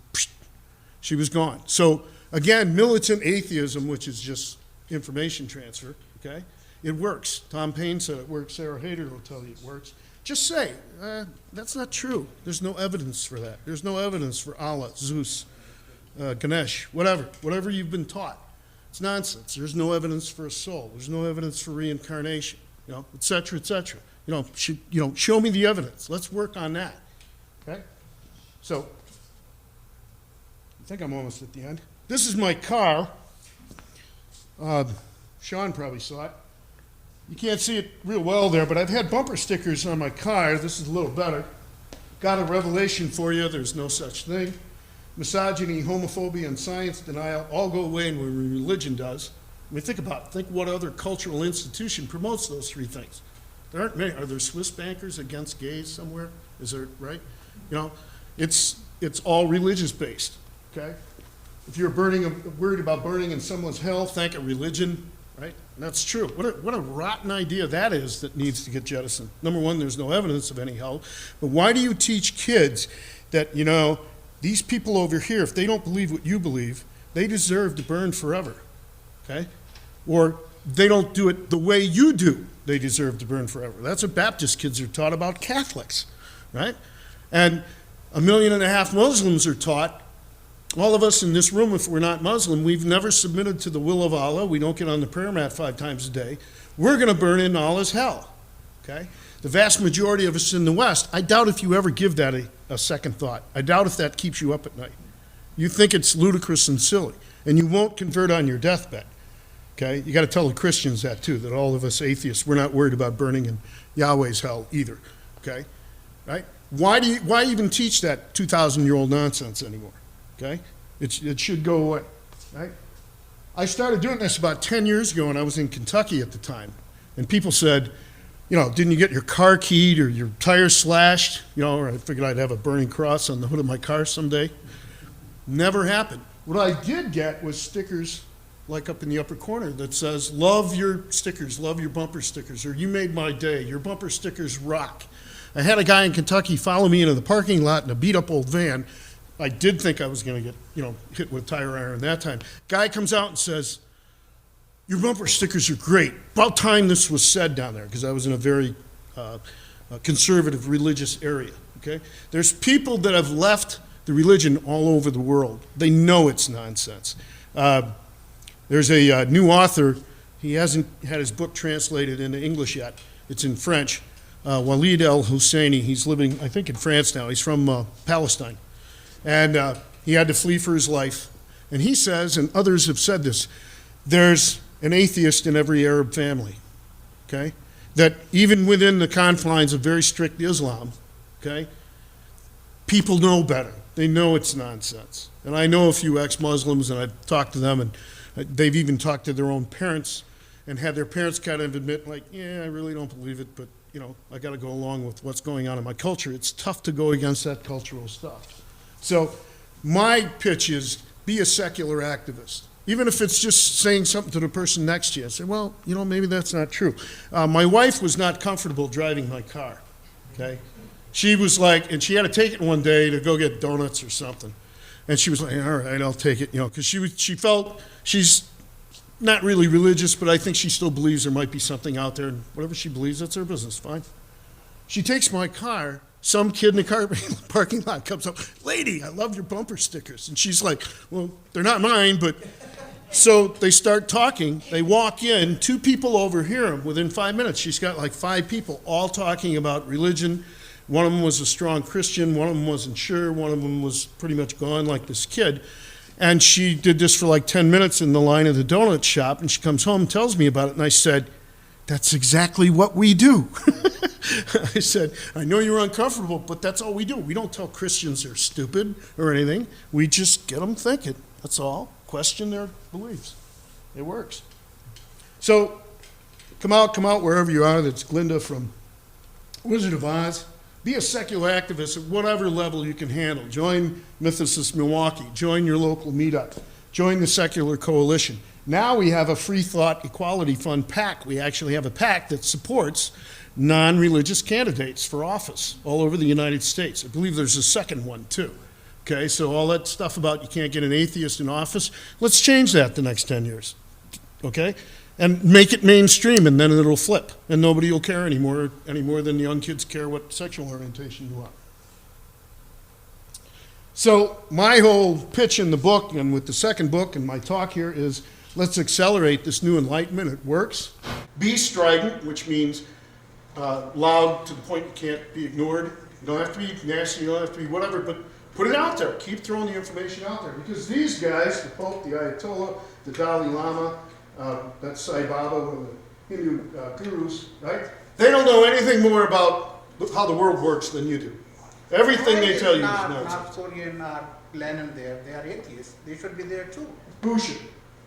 she was gone. So again, militant atheism, which is just information transfer, okay? It works. Tom Paine said it works. Sarah Hayter will tell you it works. Just say, that's not true. There's no evidence for that. There's no evidence for Allah, Zeus, Ganesh, whatever you've been taught. It's nonsense. There's no evidence for a soul. There's no evidence for reincarnation, et cetera, et cetera. Show me the evidence. Let's work on that, okay? So, I think I'm almost at the end. This is my car. Sean probably saw it. You can't see it real well there, but I've had bumper stickers on my car. This is a little better. Got a revelation for you. There's no such thing. Misogyny, homophobia, and science denial all go away when religion does. I mean, think about it. Think what other cultural institution promotes those three things. There aren't many. Are there Swiss bankers against gays somewhere? Is there, right? It's all religious-based, okay? If you're worried about burning in someone's hell, thank a religion, right? And that's true. What a rotten idea that is that needs to get jettisoned. Number one, there's no evidence of any hell. But why do you teach kids that, these people over here, if they don't believe what you believe, they deserve to burn forever, okay? Or they don't do it the way you do, they deserve to burn forever. That's what Baptist kids are taught about Catholics, right? And 1.5 million Muslims are taught. All of us in this room, if we're not Muslim, we've never submitted to the will of Allah. We don't get on the prayer mat 5 times a day. We're going to burn in Allah's hell, okay? The vast majority of us in the West, I doubt if you ever give that a second thought. I doubt if that keeps you up at night. You think it's ludicrous and silly, and you won't convert on your deathbed, okay? You got to tell the Christians that too, that all of us atheists, we're not worried about burning in Yahweh's hell either, okay? Right? Why even teach that 2,000-year-old nonsense anymore? Okay? It should go away, right? I started doing this about 10 years ago, and I was in Kentucky at the time. And people said, didn't you get your car keyed or your tires slashed? Or I figured I'd have a burning cross on the hood of my car someday. Never happened. What I did get was stickers like up in the upper corner that says, love your stickers, love your bumper stickers, or you made my day, your bumper stickers rock. I had a guy in Kentucky follow me into the parking lot in a beat-up old van. I did think I was going to get, hit with tire iron that time. Guy comes out and says, your bumper stickers are great. About time this was said down there, because I was in a very conservative religious area, okay? There's people that have left the religion all over the world. They know it's nonsense. There's a new author. He hasn't had his book translated into English yet. It's in French. Walid El-Husseini. He's living, I think, in France now. He's from Palestine. And he had to flee for his life. And he says, and others have said this, there's an atheist in every Arab family, okay? That even within the confines of very strict Islam, okay, people know better. They know it's nonsense. And I know a few ex-Muslims, and I've talked to them, and they've even talked to their own parents and had their parents kind of admit, like, yeah, I really don't believe it, but, I got to go along with what's going on in my culture. It's tough to go against that cultural stuff. So my pitch is be a secular activist. Even if it's just saying something to the person next to you. I say, well, you know, maybe that's not true. My wife was not comfortable driving my car, okay? She was like, and she had to take it one day to go get donuts or something. And she was like, all right, I'll take it, you know, because she felt, she's not really religious, but I think she still believes there might be something out there. And whatever she believes, that's her business, fine. She takes my car. Some kid in the car parking lot comes up, lady, I love your bumper stickers. And she's like, well, they're not mine, but... So they start talking. They walk in. 2 people overhear them within 5 minutes. She's got like 5 people all talking about religion. One of them was a strong Christian. One of them wasn't sure. One of them was pretty much gone like this kid. And she did this for like 10 minutes in the line of the donut shop. And she comes home and tells me about it. And I said, that's exactly what we do. I said, I know you're uncomfortable, but that's all we do. We don't tell Christians they're stupid or anything. We just get them thinking. That's all. Question their beliefs. It works. So, come out wherever you are. That's Glinda from Wizard of Oz. Be a secular activist at whatever level you can handle. Join Mythicist Milwaukee. Join your local meetup. Join the Secular Coalition. Now we have a Free Thought Equality Fund PAC. We actually have a PAC that supports non-religious candidates for office all over the United States. I believe there's a second one, too. Okay, so all that stuff about you can't get an atheist in office, let's change that the next 10 years, okay? And make it mainstream, and then it'll flip, and nobody will care any more than the young kids care what sexual orientation you are. So my whole pitch in the book, and with the second book and my talk here, is let's accelerate this new enlightenment. It works. Be strident, which means loud to the point you can't be ignored. You don't have to be nasty, you don't have to be whatever, but put it out there. Keep throwing the information out there. Because these guys, the Pope, the Ayatollah, the Dalai Lama, that's Sai Baba, one of the Hindu gurus, right? They don't know anything more about how the world works than you do. Everything they tell you is nonsense. North Korean or Lenin there, they are atheists. They should be there too. Bullshit.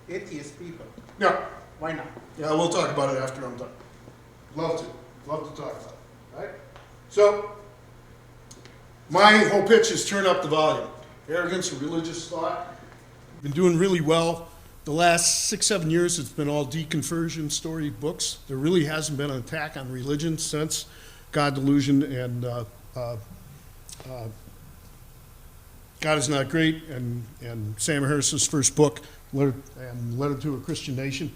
Atheist people. Yeah. Why not? Yeah, we'll talk about it after I'm done. Love to talk about it, right? So, my whole pitch is turn up the volume. Arrogance of Religious Thought. Been doing really well. The last 6-7 years, it's been all deconversion story books. There really hasn't been an attack on religion since God Delusion and God is Not Great and Sam Harris's first book, Letter to a Christian Nation.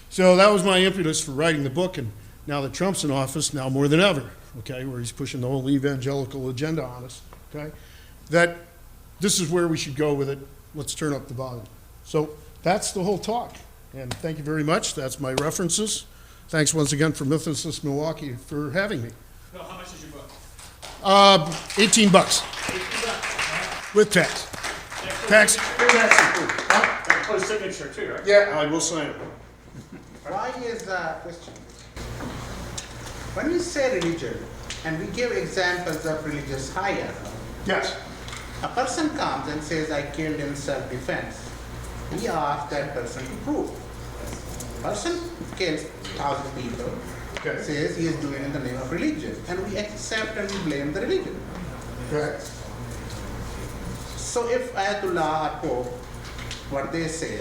So that was my impetus for writing the book, and now that Trump's in office, now more than ever, okay, where he's pushing the whole evangelical agenda on us, okay, that this is where we should go with it. Let's turn up the volume. So that's the whole talk, and thank you very much. That's my references. Thanks once again for Mythicist Milwaukee for having me. No, how much is your book? $18 with tax. Tax. Put a signature too, right? Yeah, I will sign it. Why is the question? When we say religion, and we give examples of religious hierarchy, Yes. a person comes and says, I killed in self-defense. We ask that person to prove. Person kills 1,000 people, Okay. says he is doing it in the name of religion, and we accept and we blame the religion. Correct. So if Ayatollah or Pope, what they say,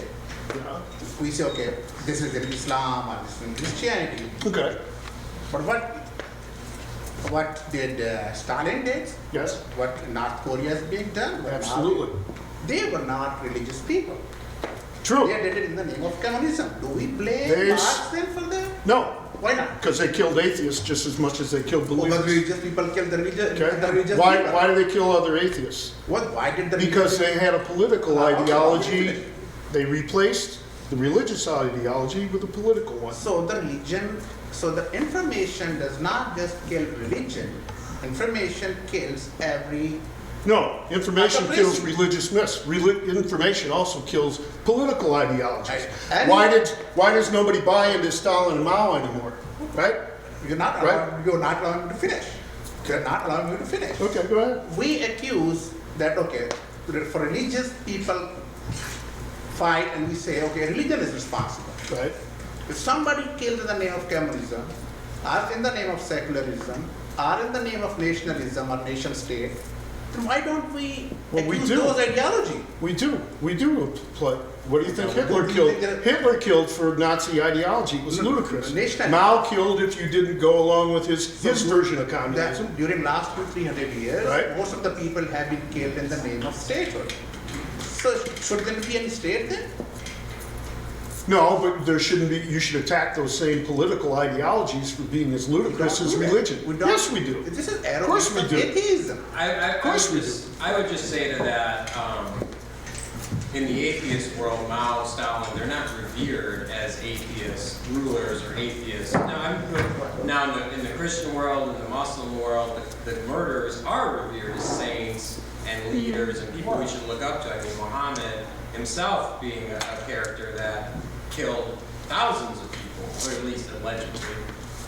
Yeah. we say, okay, this is in Islam or this is in Christianity. Okay. But what did Stalin did? Yes. What North Korea is being done? Absolutely. They were not religious people. True. They did it in the name of communism. Do we blame There's- Marx then for that? No, Why not? because they killed atheists just as much as they killed Because believers. religious people kill the religious, the Okay. religious Why people. do they kill other atheists? Why did the Because they had a political Okay, ideology. okay. They replaced the religious ideology with a political one. So the religion, so the information does not just kill religion. Information kills every. No, information That's a kills principle. religious myths. Information also kills political ideologies. And- Why does nobody buy into Stalin and Mao anymore? Right? You're not Right. allowing me to finish. You're not allowing me to finish. Okay, go ahead. We accuse that, okay, for religious people fight and we say, okay, religion is responsible. Right. If somebody killed in the name of communism, or in the name of secularism, or in the name of nationalism or nation state, then why don't we Well, we accuse do. those ideology? We do apply. What do you think Yeah, Hitler what do you killed? think that- Hitler killed for Nazi ideology. It was No, ludicrous. nation- Mao killed if you didn't go along with his version of communism. During last 200-300 years, Right. most of the people have been killed in the name of statehood. So should there be any state then? No, but there shouldn't be. You should attack those same political ideologies for being as ludicrous as religion. Yes, we do. This is Of arrogance course we of do. atheism. I would just say to that, in the atheist world, Mao, Stalin, they're not revered as atheist rulers or atheists. Now in the Christian world, in the Muslim world, the murderers are revered as saints and leaders and people we should look up to. I mean, Muhammad himself being a character that killed thousands of people, or at least allegedly.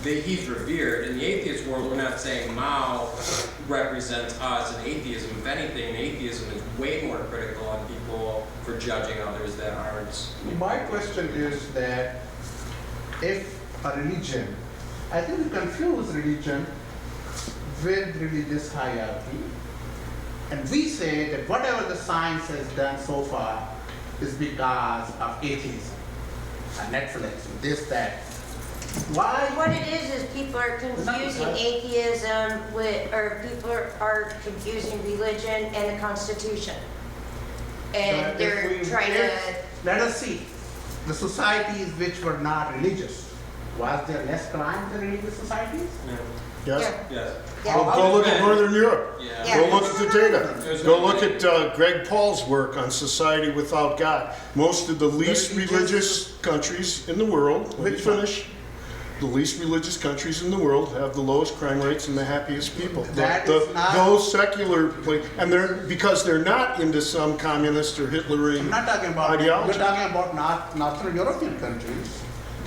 He's revered. In the atheist world, we're not saying Mao represents us in atheism. If anything, atheism is way more critical on people for judging others that aren't. My question is that if a religion, I think we confuse religion with religious hierarchy, and we say that whatever the science has done so far is because of atheism, and Netflix, this, that. Why? What it is people are confusing atheism with, or people are confusing religion and the Constitution. And they're trying to, Let us see, the societies which were not religious, was there less crime in religious societies? Yes. yeah, Yeah. Go yeah. look at Northern Europe. Yeah. Go look at the data. There's Go no look at Greg Paul's work on society without God. Most of the least religious countries in the world, let me Which one? finish, the least religious countries in the world have the lowest crime rates and the happiest people. That is not- Those secular, and because they're not into some communist or I'm Hitlerian not talking about, ideology. we're talking about Northern European countries.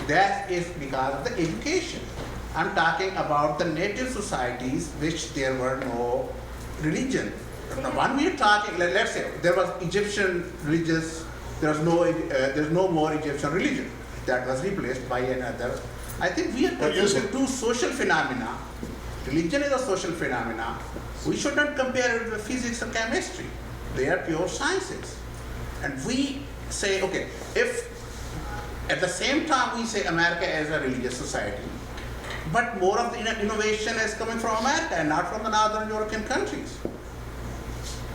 That is because of the education. I'm talking about the native societies which there were no religion. The one we're talking, let's say there was Egyptian religious, there's no more Egyptian religion. That was replaced by another. I think we are confusing two social phenomena. Religion is a social phenomena. We should not compare it with physics or chemistry. They are pure sciences. And we say, okay, if at the same time we say America as a religious society, but more of the innovation is coming from America and not from the Northern European countries.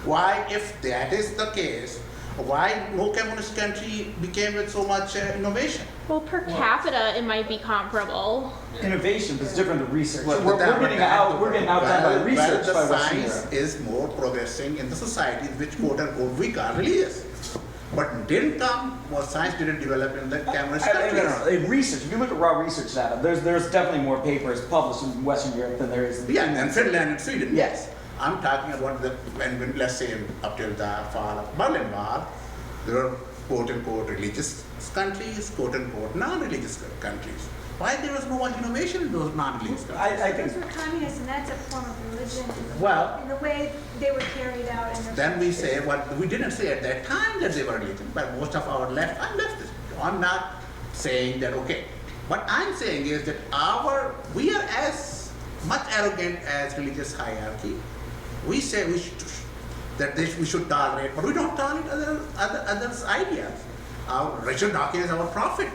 Why, if that is the case, why no communist country became with so much innovation? Well, per capita, it might be comparable. Innovation is different than research. Well, We're getting outdone by research the by Western science Europe. is more progressing in the societies which quote unquote we call religious. But didn't come, science didn't develop in the communist countries. No. In research, if you look at raw research data, there's definitely more papers published in Western Europe than there is in Yeah, and Finland and Sweden, yes. I'm talking about when let's say up till the fall of Berlin Wall, there were quote unquote religious countries, quote unquote non-religious countries. Why there was no much innovation in those non-religious countries? I Those think were communists, and that's a form of religion. Well- in the way they were carried out in their. Then we say, well, we didn't say at that time that they were religion, but most of our left, I'm leftist. I'm not saying that, okay. What I'm saying is that we are as much arrogant as religious hierarchy. We say we should tolerate, but we don't tolerate others' ideas. Richard Dawkins is our prophet.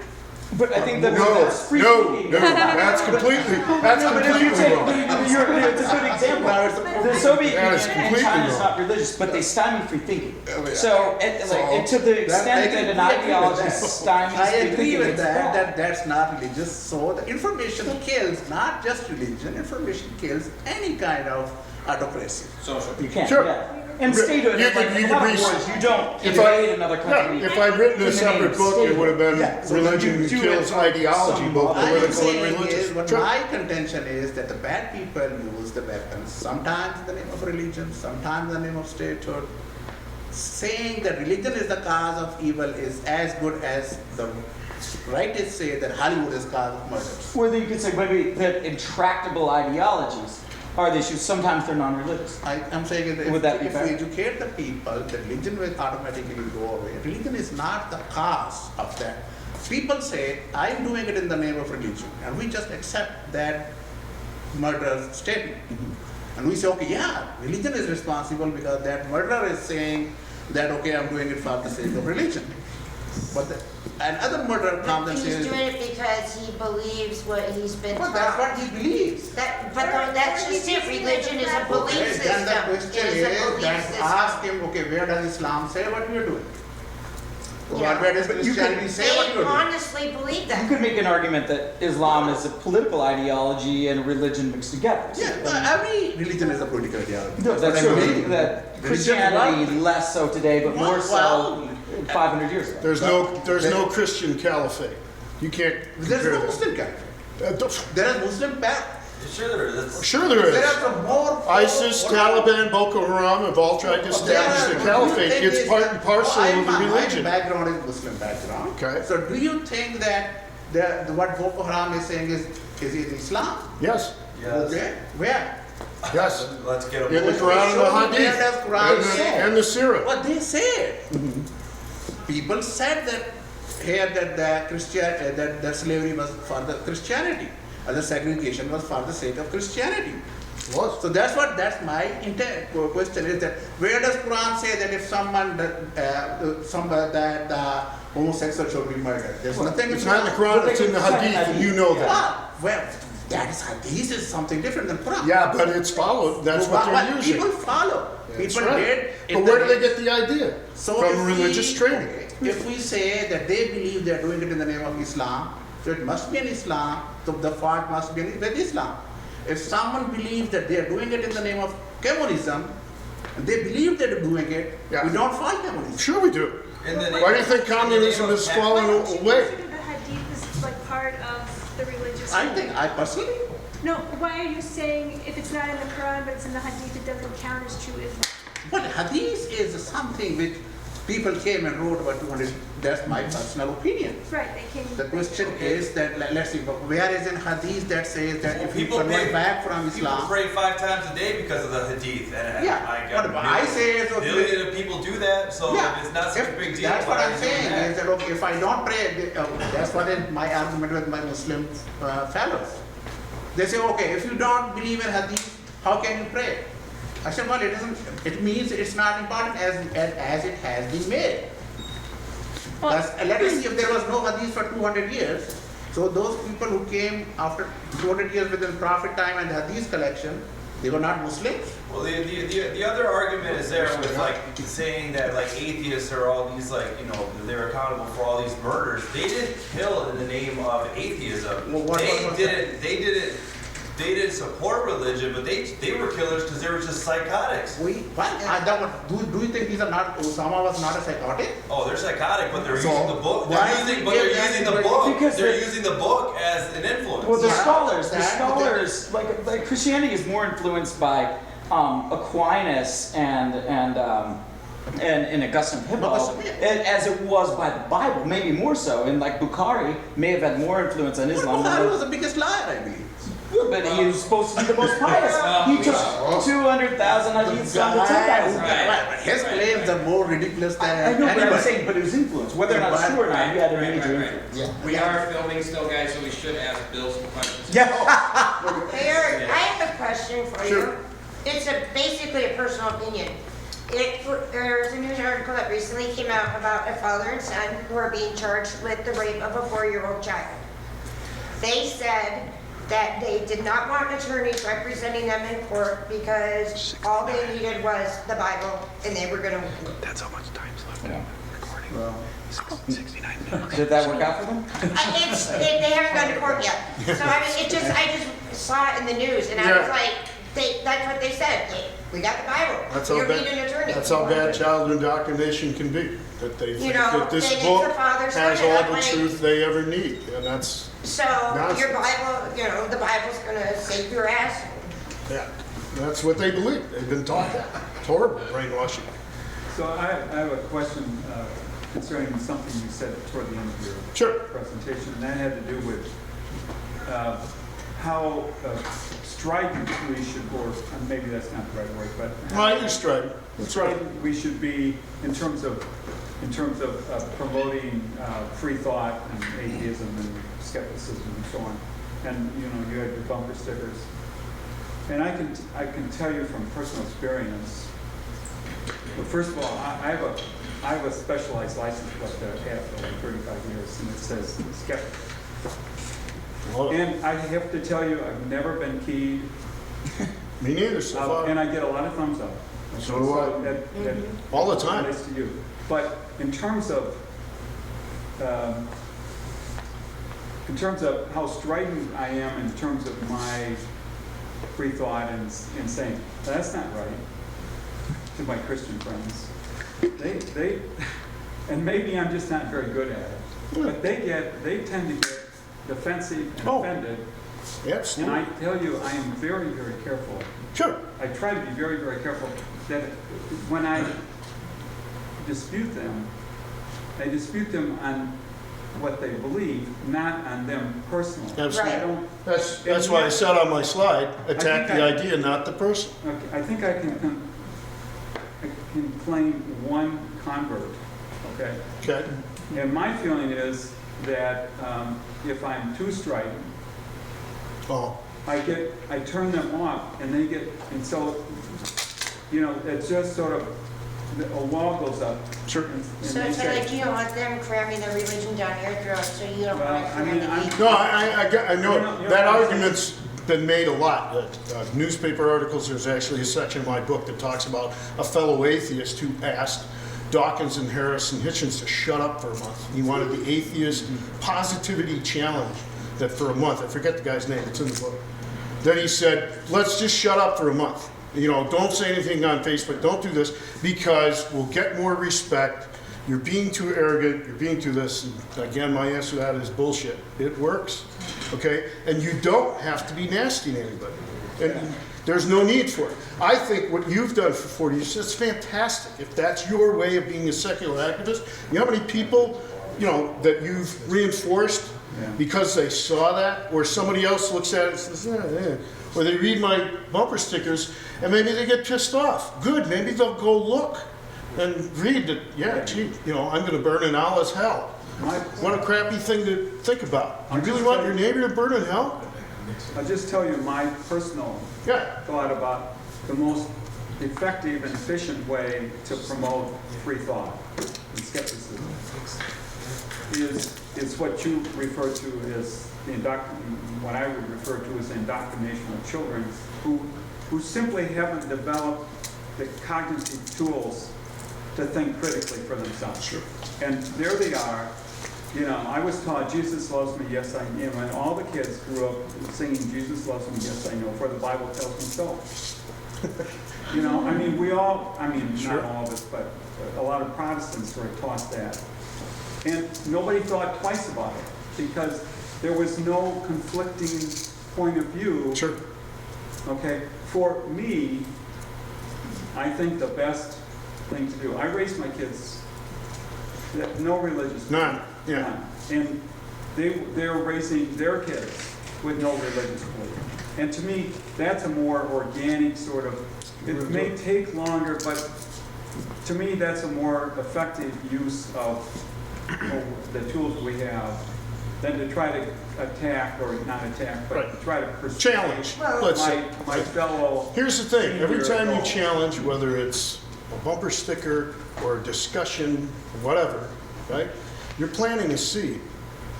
But I think that No, that's free no, thinking. no, that's completely But if you take, wrong. it's a good example. The Soviet That is Union and completely China is wrong. not religious, but they stymie free thinking. yeah. So, and to the extent that an ideology I stymies free agree thinking, with it's that, wrong. that's not religious. So the information kills not just religion, information kills any kind of autocracy. Social. You can't, Sure. yeah. And statehood, You like could- you a lot could of be- wars, you don't If I- invade another country. Yeah, if I'd written a in the name separate of book, it would have been Yeah, so religion you do kills it for ideology, some both What I'm political and saying religious. is, what Sure. my contention is that the bad people use the weapons, sometimes in the name of religion, sometimes in the name of statehood. Saying that religion is the cause of evil is as good as the rightists say that Hollywood is cause of murders. Or then you could say maybe that intractable ideologies are the issues. Sometimes they're non-religious. I'm saying that Would that be if fair? we educate the people, that religion will automatically go away. Religion is not the cause of that. People say, I'm doing it in the name of religion, and we just accept that murder statement. And we say, okay, yeah, religion is responsible because that murderer is saying that, okay, I'm doing it for the sake of religion. But another murderer comes and He's says, doing it because he believes what he's been well, taught. that's what he believes. That's just it, religion is a belief Okay, system. then the question It is a is, belief that system. ask him, okay, where does Islam say what you're doing? Yeah. Where does But you Christianity say what They you're doing? honestly believe You that. could make an argument that Islam is a political ideology and religion mixed together. Yeah, but every religion is a political ideology. No, that's what I true. mean. That Religion Christianity is less so today, but more so 500 years ago. There's no Christian caliphate. You can't There's compare no that. Muslim caliphate. There is Muslim path. Sure there is. Sure there There is. are some more. ISIS, Taliban, Boko Haram have all tried to establish the caliphate. It's part and parcel of the religion. My background is Muslim background. Okay. So do you think that what Boko Haram is saying is it Islam? Yes, Yes. Okay. Where? yes. Let's get In the them. Quran and the Where does Hadith. Quran say? And the Sirah. What they said. People said that here that that slavery was for the Christianity, and the segregation was for the sake of Christianity. Was. So that's my intent. Question is that where does Quran say that if someone that homosexual should be murdered? There's nothing. It's not in the Quran, it's in the Hadith, and you know that. Well, that is Hadith is something different than Quran. Yeah, but it's followed. That's what they're using. People follow. That's People right. did. But where do they get the idea? So From if religious we, training. okay, if we say that they believe they're doing it in the name of Islam, so it must be in Islam, so the fault must be with Islam. If someone believes that they're doing it in the name of communism, and they believe they're doing it, Yeah. we don't fight communism. Sure we do. In the name- Why do you think in the name communism of has Catholic- fallen Why don't you away? consider the hadith as like part of the religious I faith? think, I personally, No, why are you saying if it's not in the Quran but it's in the hadith, it doesn't count as true Islam? but Hadith is something which people came and wrote about 200, that's my personal opinion. Right, they came. The question is that, let's see, where is in Hadith that says that if you People convert pay- back from People Islam, pray 5 times a day because of the hadith, and Yeah, I got but I say is, okay, millions of people do that, so yeah, it's not such a if- big deal. that's what why I'm are you doing saying, that? is that, okay, if I don't pray, that's what is my argument with my Muslim fellows. They say, okay, if you don't believe in Hadith, how can you pray? I said, well, it means it's not important as it has been made. Let us see if there was no Hadith for 200 years. So those people who came after 200 years within Prophet time and Hadith collection, they were not Muslims. Well, the other argument is there with like saying that like atheists are all these like, you know, they're accountable for all these murders. They didn't kill in the name of atheism. Well, what was They didn't support religion, but they were killers because they were just psychotics. Do you think these are not, Osama was not a psychotic? Oh, they're psychotic, but they're So, using the book. why They're do using, we but give they're that using the to- book. Because They're they- using the book as an influence. Well, the Yeah, scholars, that- like Christianity is more influenced by Aquinas and Augustine Hippo Augustine, yeah. as it was by the Bible, maybe more so. And like Bukhari may have had more influence on Islam. Bukhari than was the biggest liar, I believe. but he was supposed to be the most pious. He took 200,000 hadiths down to 10,000. Right. His claims are more ridiculous than I know, but I'm anybody. saying, but it was influence. Whether or not it's true or not, he had a major influence. Yeah. We are filming still, guys, so we should ask Bill some questions. Yeah. Hey, Eric, I have a question for Sure. you. It's basically a personal opinion. There's a news article that recently came out about a father and son who are being charged with the rape of a 4-year-old child. They said that they did not want attorneys representing them in court because all they needed was the Bible and they were going to. That's how much time's left. Well, 69 minutes. did that work out for them? They haven't gone to court yet. So I mean, I just saw it in the news and I was Yeah. like, that's what they said. We got the Bible. That's You how don't need an bad, attorney. that's how bad child indoctrination can be. That they think know, that this they get book the father, son, has and all I'm the like- truth they ever need, and that's, So Nonsense. your Bible, the Bible's gonna save your ass. yeah, that's what they believe. They've been taught that. It's horrible brainwashing. So I have a question concerning something you said toward the end of your Sure. presentation, and that had to do with how strident we should, or maybe that's not the right word, but Why you strike? That's right. strident we should be in terms of promoting free thought and atheism and skepticism and so on. And you had your bumper stickers. And I can tell you from personal experience. But first of all, I have a specialized license plate that I've had for like 35 years, and it says skeptic. And I have to tell you, I've never been keyed. Me neither, so far. And I get a lot of thumbs up. So do I. That All the time. relates to you. But in terms of how strident I am in terms of my free thought and saying, that's not right, to my Christian friends. They and maybe I'm just not very good at it, but they tend to get defensive and offended. Absolutely. And I tell you, I am very, very careful. Sure. I try to be very, very careful that when I dispute them, I dispute them on what they believe, not on them personally. Absolutely. I don't, That's why I said on my slide, attack the idea, not the person. okay, I think I can claim one convert, okay? Okay. And my feeling is that if I'm too strident, Oh, I turn them off, and and so, it's just sort of, a wall goes up. sure. And So they it's say, like you don't want them cramming their religion down your throat, so you don't Well, want to I cram mean, the I'm- deep. No, I know You're that not- argument's been made a lot. Newspaper articles, there's actually a section in my book that talks about a fellow atheist who asked Dawkins and Harris and Hitchens to shut up for a month. He wanted the atheist positivity challenge that for a month, I forget the guy's name, it's in the book. Then he said, let's just shut up for a month. Don't say anything on Facebook, don't do this, because we'll get more respect. You're being too arrogant, you're being too this. And again, my answer to that is bullshit. It works, okay? And you don't have to be nasty to anybody. And there's no need for it. I think what you've done for 40 years, that's fantastic. If that's your way of being a secular activist, you know how many people, that you've reinforced because they saw that, or somebody else looks at it and says, or they read my bumper stickers and maybe they get pissed off. Good, maybe they'll go look and read that, gee, I'm going to burn in Allah's hell. What a crappy thing to think about. You really want your neighbor to burn in hell? I'll just tell you my personal thought about the most effective and efficient way to promote free thought and skepticism is what you refer to as what I would refer to as the indoctrination of children who simply haven't developed the cognitive tools to think critically for themselves. Sure. And there they are. I was taught Jesus loves me, yes I am. And all the kids grew up singing Jesus loves me, yes I know, for the Bible tells me so. We all, Sure. not all of us, but a lot of Protestants were taught that. And nobody thought twice about it because there was no conflicting point of view. Sure. Okay, for me, I think the best thing to do, I raised my kids, no religious. None, yeah. None. And they're raising their kids with no religious belief. And to me, that's a more organic sort of, it may take longer, but to me, that's a more effective use of the tools we have than to try to attack, or not attack, but to try to persuade Challenge. Let's say. my fellow. Here's the thing, every senior time you adult. challenge, whether it's a bumper sticker or a discussion, whatever, right? You're planting a seed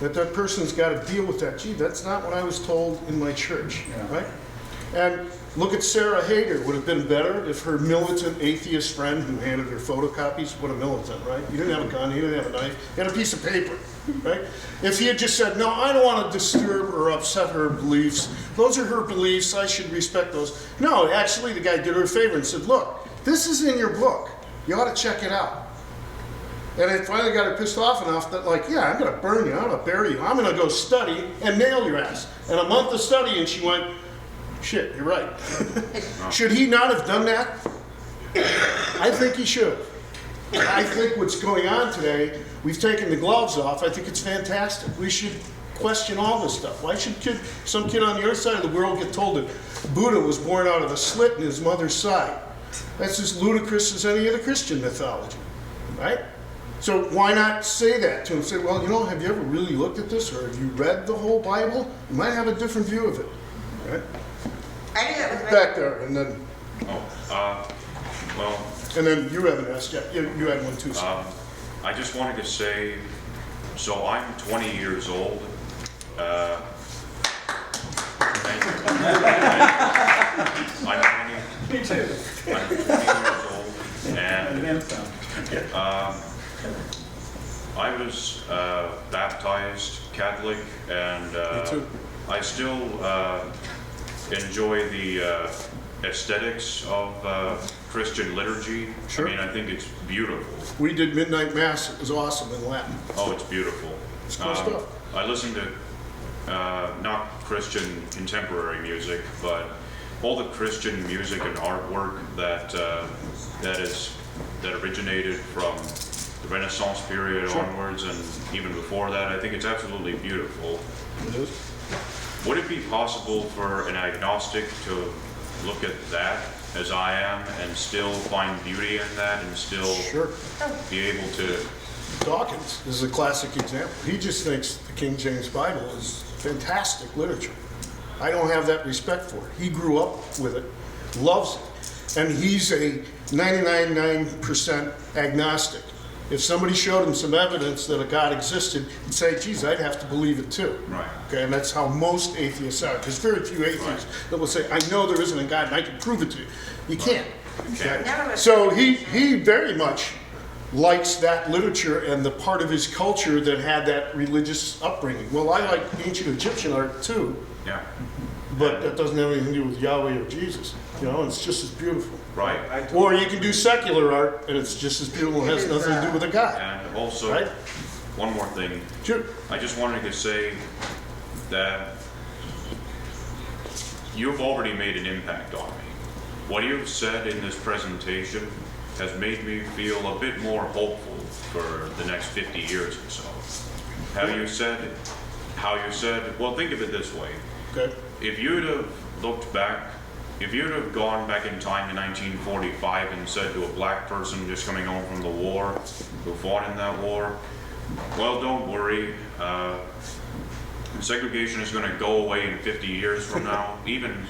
that person's got to deal with that. Gee, that's not what I was told in my church, right? And look at Sarah Hager. Would have been better if her militant atheist friend who handed her photocopies, what a militant, right? You didn't have a gun, he didn't have a knife, he had a piece of paper, right? If he had just said, no, I don't want to disturb or upset her beliefs. Those are her beliefs, I should respect those. No, actually the guy did her a favor and said, look, this is in your book. You ought to check it out. And it finally got her pissed off enough that I'm going to burn you, I'm going to bury you, I'm going to go study and nail your ass. And a month of study and she went, shit, you're right. Should he not have done that? I think he should. I think what's going on today, we've taken the gloves off. I think it's fantastic. We should question all this stuff. Why should some kid on the other side of the world get told that Buddha was born out of a slit in his mother's side? That's as ludicrous as any other Christian mythology, right? So why not say that to him? Say, well, have you ever really looked at this, or have you read the whole Bible? You might have a different view of it, right? I knew that was my. Back there, and then, Well, and then you haven't asked yet. You had one too. So. I just wanted to say, so I'm 20 years old. Thank you. I'm 20. Me too. I'm 20 years old, and then some. I was baptized Catholic, and Me too. I still enjoy the aesthetics of Christian liturgy. Sure. I mean, I think it's beautiful. We did midnight mass. It was awesome in Latin. Oh, it's beautiful. It's cool stuff. I listen to not Christian contemporary music, but all the Christian music and artwork that originated from the Renaissance period Sure. onwards, and even before that. I think it's absolutely beautiful. It is. Would it be possible for an agnostic to look at that as I am and still find beauty in that and still Sure. be able to? Dawkins is a classic example. He just thinks the King James Bible is fantastic literature. I don't have that respect for it. He grew up with it, loves it, and he's a 99.9% agnostic. If somebody showed him some evidence that a God existed, he'd say, geez, I'd have to believe it too. Right. Okay, and that's how most atheists are. There's very few atheists that will say, I know there isn't a God and I can prove it to you. You can't. can't. Okay? So he very much likes that literature and the part of his culture that had that religious upbringing. Well, I like ancient Egyptian art too, Yeah. but that doesn't have anything to do with Yahweh or Jesus. You know, it's just as beautiful. Right. Or you can do secular art and it's just as beautiful and has nothing to do with a God. And also, Right? one more thing. Sure. I just wanted to say that you've already made an impact on me. What you've said in this presentation has made me feel a bit more hopeful for the next 50 years or so. How you said, well, think of it this way. Okay. If you'd have looked back, if you'd have gone back in time to 1945 and said to a black person just coming home from the war, who fought in that war, well, don't worry, segregation is going to go away in 50 years from now, even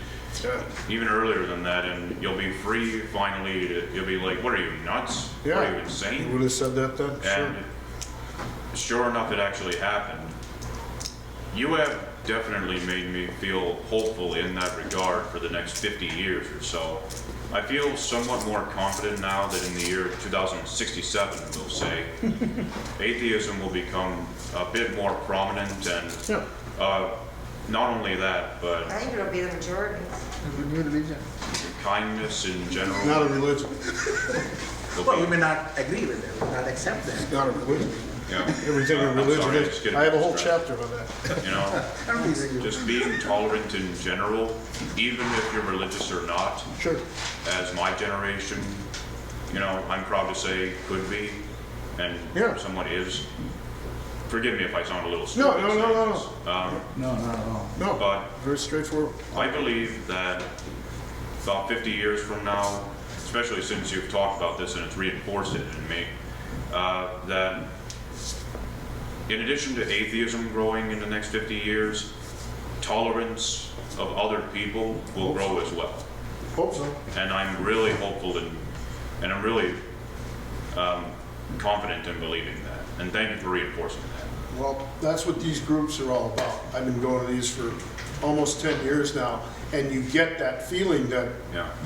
earlier than that, and you'll be free finally. You'll be like, what are you, nuts? Yeah. Are you insane? You would have said that then? And sure enough, it actually happened. You have definitely made me feel hopeful in that regard for the next 50 years or so. I feel somewhat more confident now that in the year 2067, we'll say, atheism will become a bit more prominent, and not only that, but I think it'll be the majority. kindness in general. Not a religion. Well, we may not agree with it, we may not accept that. It's not a religion. Yeah. Everything in I'm religion sorry, is. just getting I have a whole distracted. chapter on that. You know, just being tolerant in general, even if you're religious or not, Sure. as my generation, you know, I'm proud to say could be, and somewhat is. Forgive me if I sound a little stupid. No. No, not at all. No, But very straightforward. I believe that about 50 years from now, especially since you've talked about this and it's reinforced it in me, that in addition to atheism growing in the next 50 years, tolerance of other people will grow as well. Hope so. And I'm really hopeful and I'm really confident in believing that. And thank you for reinforcing that. Well, that's what these groups are all about. I've been going to these for almost 10 years now, and you get that feeling that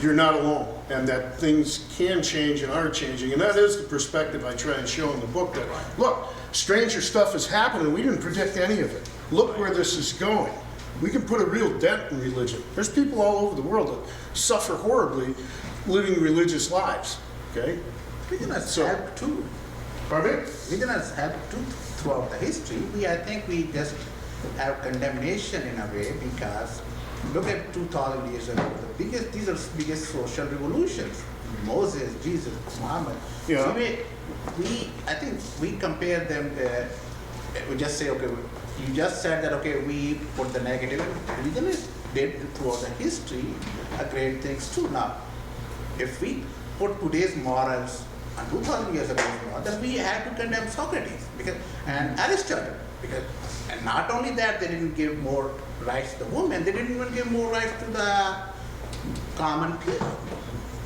you're not alone and that things can change and are changing. And that is the perspective I try and show in the book, that, look, stranger stuff is happening. We didn't predict any of it. Look where this is going. We can put a real dent in religion. There's people all over the world that suffer horribly living religious lives, okay? Religions help too. Pardon me? Religions help too throughout the history. I think we just have condemnation in a way, because look at 2,000 years ago. These are biggest social revolutions. Moses, Jesus, Muhammad. Yeah. So I think we compare them. We just say, okay, you just said that, okay, we put the negative. Religion did throughout the history great things too. Now, if we put today's morals and 2,000 years ago, then we had to condemn Socrates and Aristotle, and not only that, they didn't give more rights to the women, they didn't even give more rights to the common people.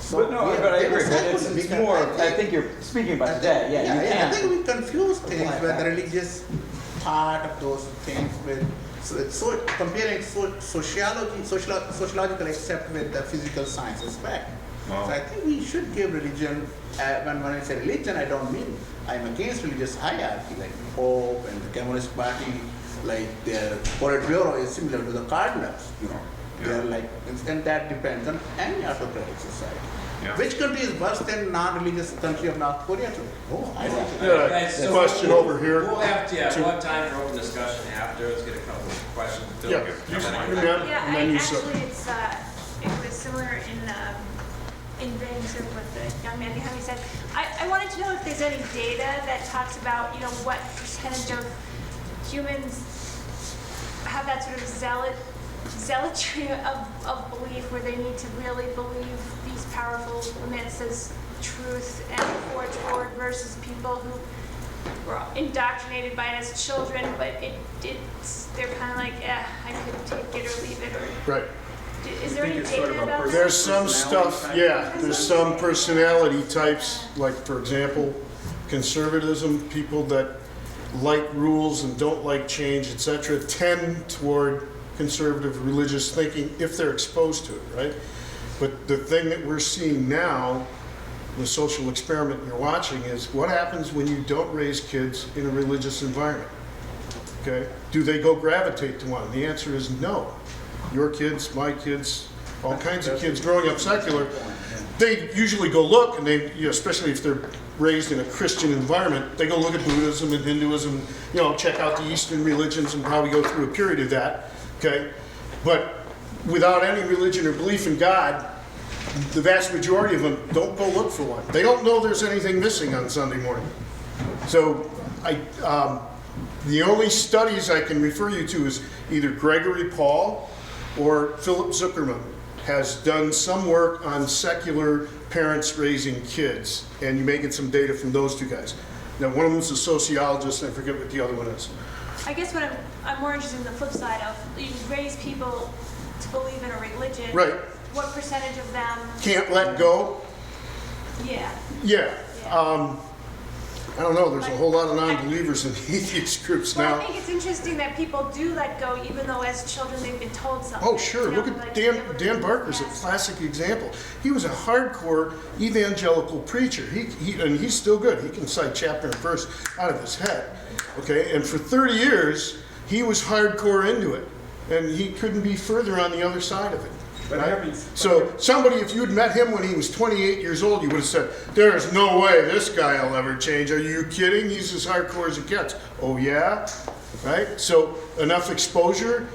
So But no, we are- but I they were agree, but secular. We it's can- more, I think you're speaking about today, yeah, you I can't. think we confuse things apply with the that. religious part of those things with, so comparing sociological aspect with the physical science aspect. Wow. So I think we should give religion, when I say religion, I don't mean I'm against religious hierarchy, like Pope and the Communist Party, like their Politburo is similar to the Cardinals, you know. They're like, and that depends on any autocratic society. Yeah. Which country is worse than non-religious country of North Korea today? Oh, I don't know. Yeah, Guys, so question over here. We'll have time for open discussion after. Let's get a couple of questions. Phil, Yeah, and you, then I- you have, Yeah, and then you said. actually, it was similar in vein sort of what the young man behind me said. I wanted to know if there's any data that talks about, you know, what percentage of humans have that sort of zealotry of belief where they need to really believe these powerful myths as truth and forge forward versus people who were indoctrinated by it as children, but they're kind of like, I could take it or leave it, or Right. is there any it's sort data of a about that? There's some stuff, yeah, there's some personality types, like, for example, conservatism, people that like rules and don't like change, etc., tend toward conservative religious thinking if they're exposed to it, right? But the thing that we're seeing now, the social experiment you're watching, is what happens when you don't raise kids in a religious environment, okay? Do they go gravitate to one? The answer is no. Your kids, my kids, all kinds of kids growing up secular, they usually go look, and they, you know, especially if they're raised in a Christian environment, they go look at Buddhism and Hinduism, you know, check out the Eastern religions and probably go through a period of that, okay? But without any religion or belief in God, the vast majority of them don't go look for one. They don't know there's anything missing on Sunday morning. So the only studies I can refer you to is either Gregory Paul or Philip Zuckerman has done some work on secular parents raising kids, and you may get some data from those two guys. Now, one of them is a sociologist, and I forget what the other one is. I guess what I'm more interested in the flip side of, you raise people to believe in a religion. Right. What percentage of them? Can't let go? Yeah. Yeah. I don't know, there's a whole lot of non-believers in the atheist groups Well, now. I think it's interesting that people do let go, even though as children they've been told something. Oh, sure. You Look know, at like, Dan Barker's a classic example. He was a hardcore evangelical preacher. And he's still good. He can cite chapter and verse out of his head. Okay? And for 30 years, he was hardcore into it. And he couldn't be further on the other side of it. But Right? So somebody, if you'd met him when he was 28 years old, you would have said, there's no way this guy will ever change. Are you kidding? He's as hardcore as it gets. Oh, yeah? Right? So enough exposure,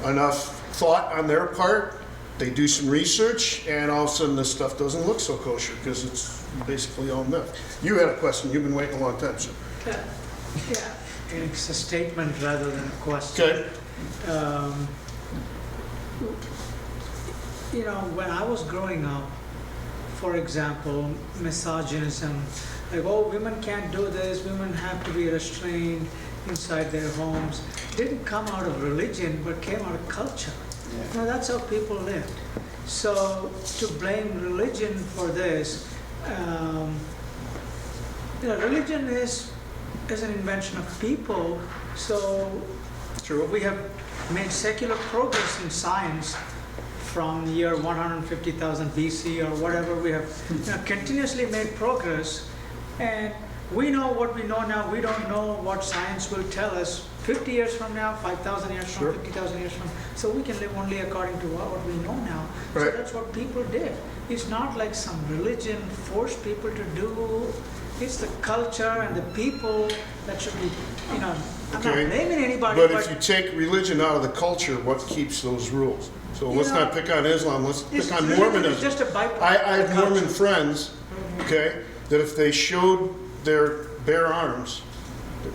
enough thought on their part. They do some research, and all of a sudden this stuff doesn't look so kosher because it's basically all myth. You had a question. You've been waiting a long time, sir. Yeah, it's a statement rather than a question. Okay. You know, when I was growing up, for example, misogynism, like, oh, women can't do this, women have to be restrained inside their homes, didn't come out of religion, but came out of culture. You know, that's how people lived. So to blame religion for this, you know, religion is an invention of people. So True. we have made secular progress in science from the year 150,000 BC or whatever. We have continuously made progress, and we know what we know now. We don't know what science will tell us 50 years from now, 5,000 years from, 50,000 years from. So we can live only according to what we know now. Right. So that's what people did. It's not like some religion forced people to do. It's the culture and the people that should be, you know, I'm not blaming anybody. But if you take religion out of the culture, what keeps those rules? So let's not pick on Islam, let's pick on Mormonism. It's just a byproduct. I have Mormon friends, okay, that if they showed their bare arms,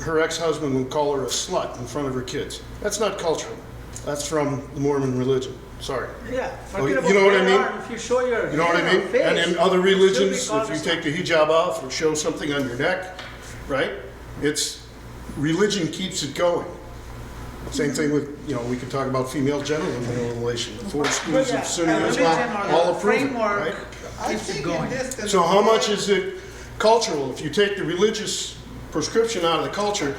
her ex-husband would call her a slut in front of her kids. That's not cultural. That's from the Mormon religion. Sorry. Yeah, Oh, forget you know what I bare mean? arm. If you show your You know what I mean? face, And in other religions, called if you a take the hijab off or show something on your neck, right? It's religion keeps it going. Same thing with, we could talk about female genital mutilation. The 4 schools of Sunni Islam all approve it, right? Keeps it going. So how much is it cultural? If you take the religious prescription out of the culture,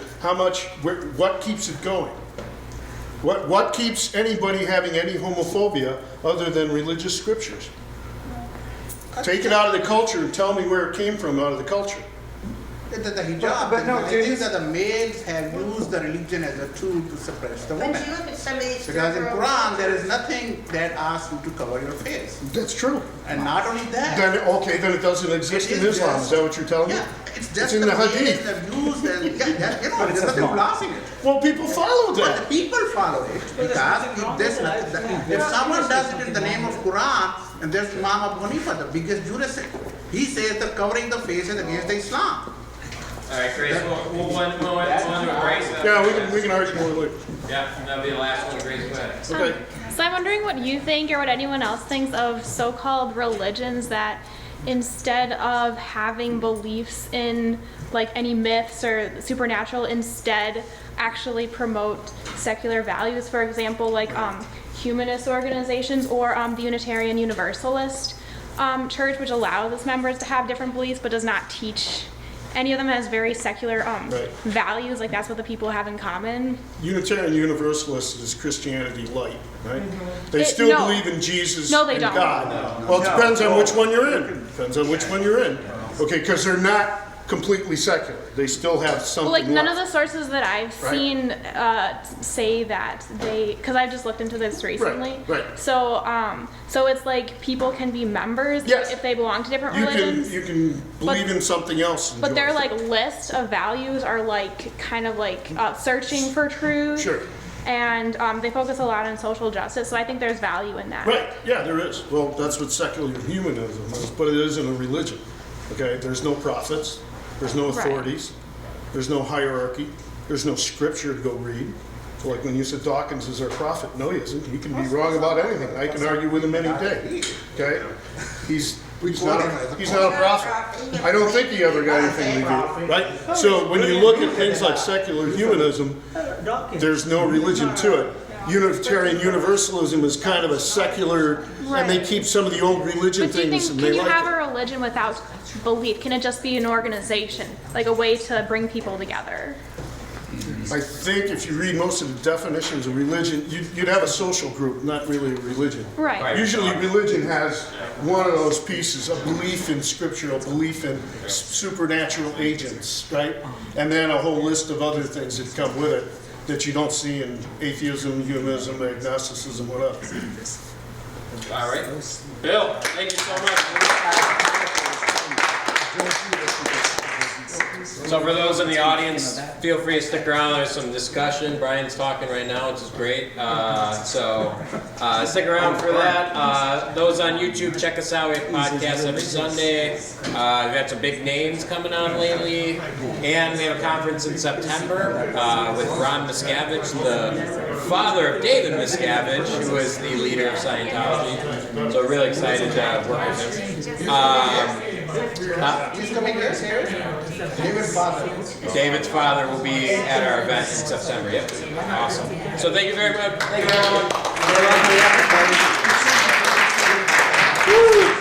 what keeps it going? What keeps anybody having any homophobia other than religious scriptures? Take it out of the culture and tell me where it came from out of the culture. The hijab, But no, I think that the males have used the religion as a tool to suppress the women. But you look at some of these. Because in Quran, there is nothing that asks you to cover your face. That's true. And not only that. Then it doesn't exist It in is Islam. just- Is that what you're telling me? Yeah, it's just in the males Hadith. have used and, there's nothing blasting it. Well, people follow But that. the people follow it because if someone does it in the name of Quran, and there's Imam Abu Hanifa, the biggest jurist, he says that covering the face is against the Islam. All right, Grace, we'll one to Grace. Yeah, we can argue more later. Yeah, that'll be the last one, Grace, go ahead. Okay. So I'm wondering what you think or what anyone else thinks of so-called religions that instead of having beliefs in like any myths or supernatural, instead actually promote secular values. For example, like humanist organizations or the Unitarian Universalist church, which allows its members to have different beliefs but does not teach. Any of them has very secular values, like that's what the people have in common. Unitarian Universalist is Christianity light, right? They No. still believe in Jesus No, they and don't. God. Well, it depends on which one you're in. Depends on which one you're in. Okay, because they're not completely secular. They still have something Well, like none of left. the sources that I've seen say that because I've just looked into this recently. Right. So, so it's like people can be members Yes. if they belong to different religions. You can believe in something else. and But join. their like list of values are like kind of like searching for truth. Sure. And they focus a lot on social justice, so I think there's value in that. Right, yeah, there is. Well, that's what secular humanism is, but it isn't a religion. Okay, there's no prophets, there's no authorities, there's no hierarchy, there's no scripture to go read. So like when you said Dawkins is our prophet, no he isn't. He can be wrong about anything. I can argue with him any day. Okay? He's not a prophet. I don't think he ever got anything revealed, right? So when you look at things like secular humanism, there's no religion to it. Unitarian Universalism is kind of a secular, and they keep some of the old religion But do you things think, and can they you like have it. a religion without belief? Can it just be an organization, like a way to bring people together? I think if you read most of the definitions of religion, you'd have a social group, not really a religion. Right. Usually religion has one of those pieces, a belief in scripture, a belief in supernatural agents, right? And then a whole list of other things that come with it that you don't see in atheism, humanism, agnosticism, whatever. All right. Bill, thank you so much. So for those in the audience, feel free to stick around. There's some discussion. Brian's talking right now, which is great. So stick around for that. Those on YouTube, check us out. We have podcasts every Sunday. We've got some big names coming on lately. And we have a conference in September with Ron Miscavige, the father of David Miscavige, who is the leader of Scientology. So really excited to work with him. He's coming here, David's father. David's father will be at our event in September. Yep. Awesome. So thank you very much. Thank you, everyone.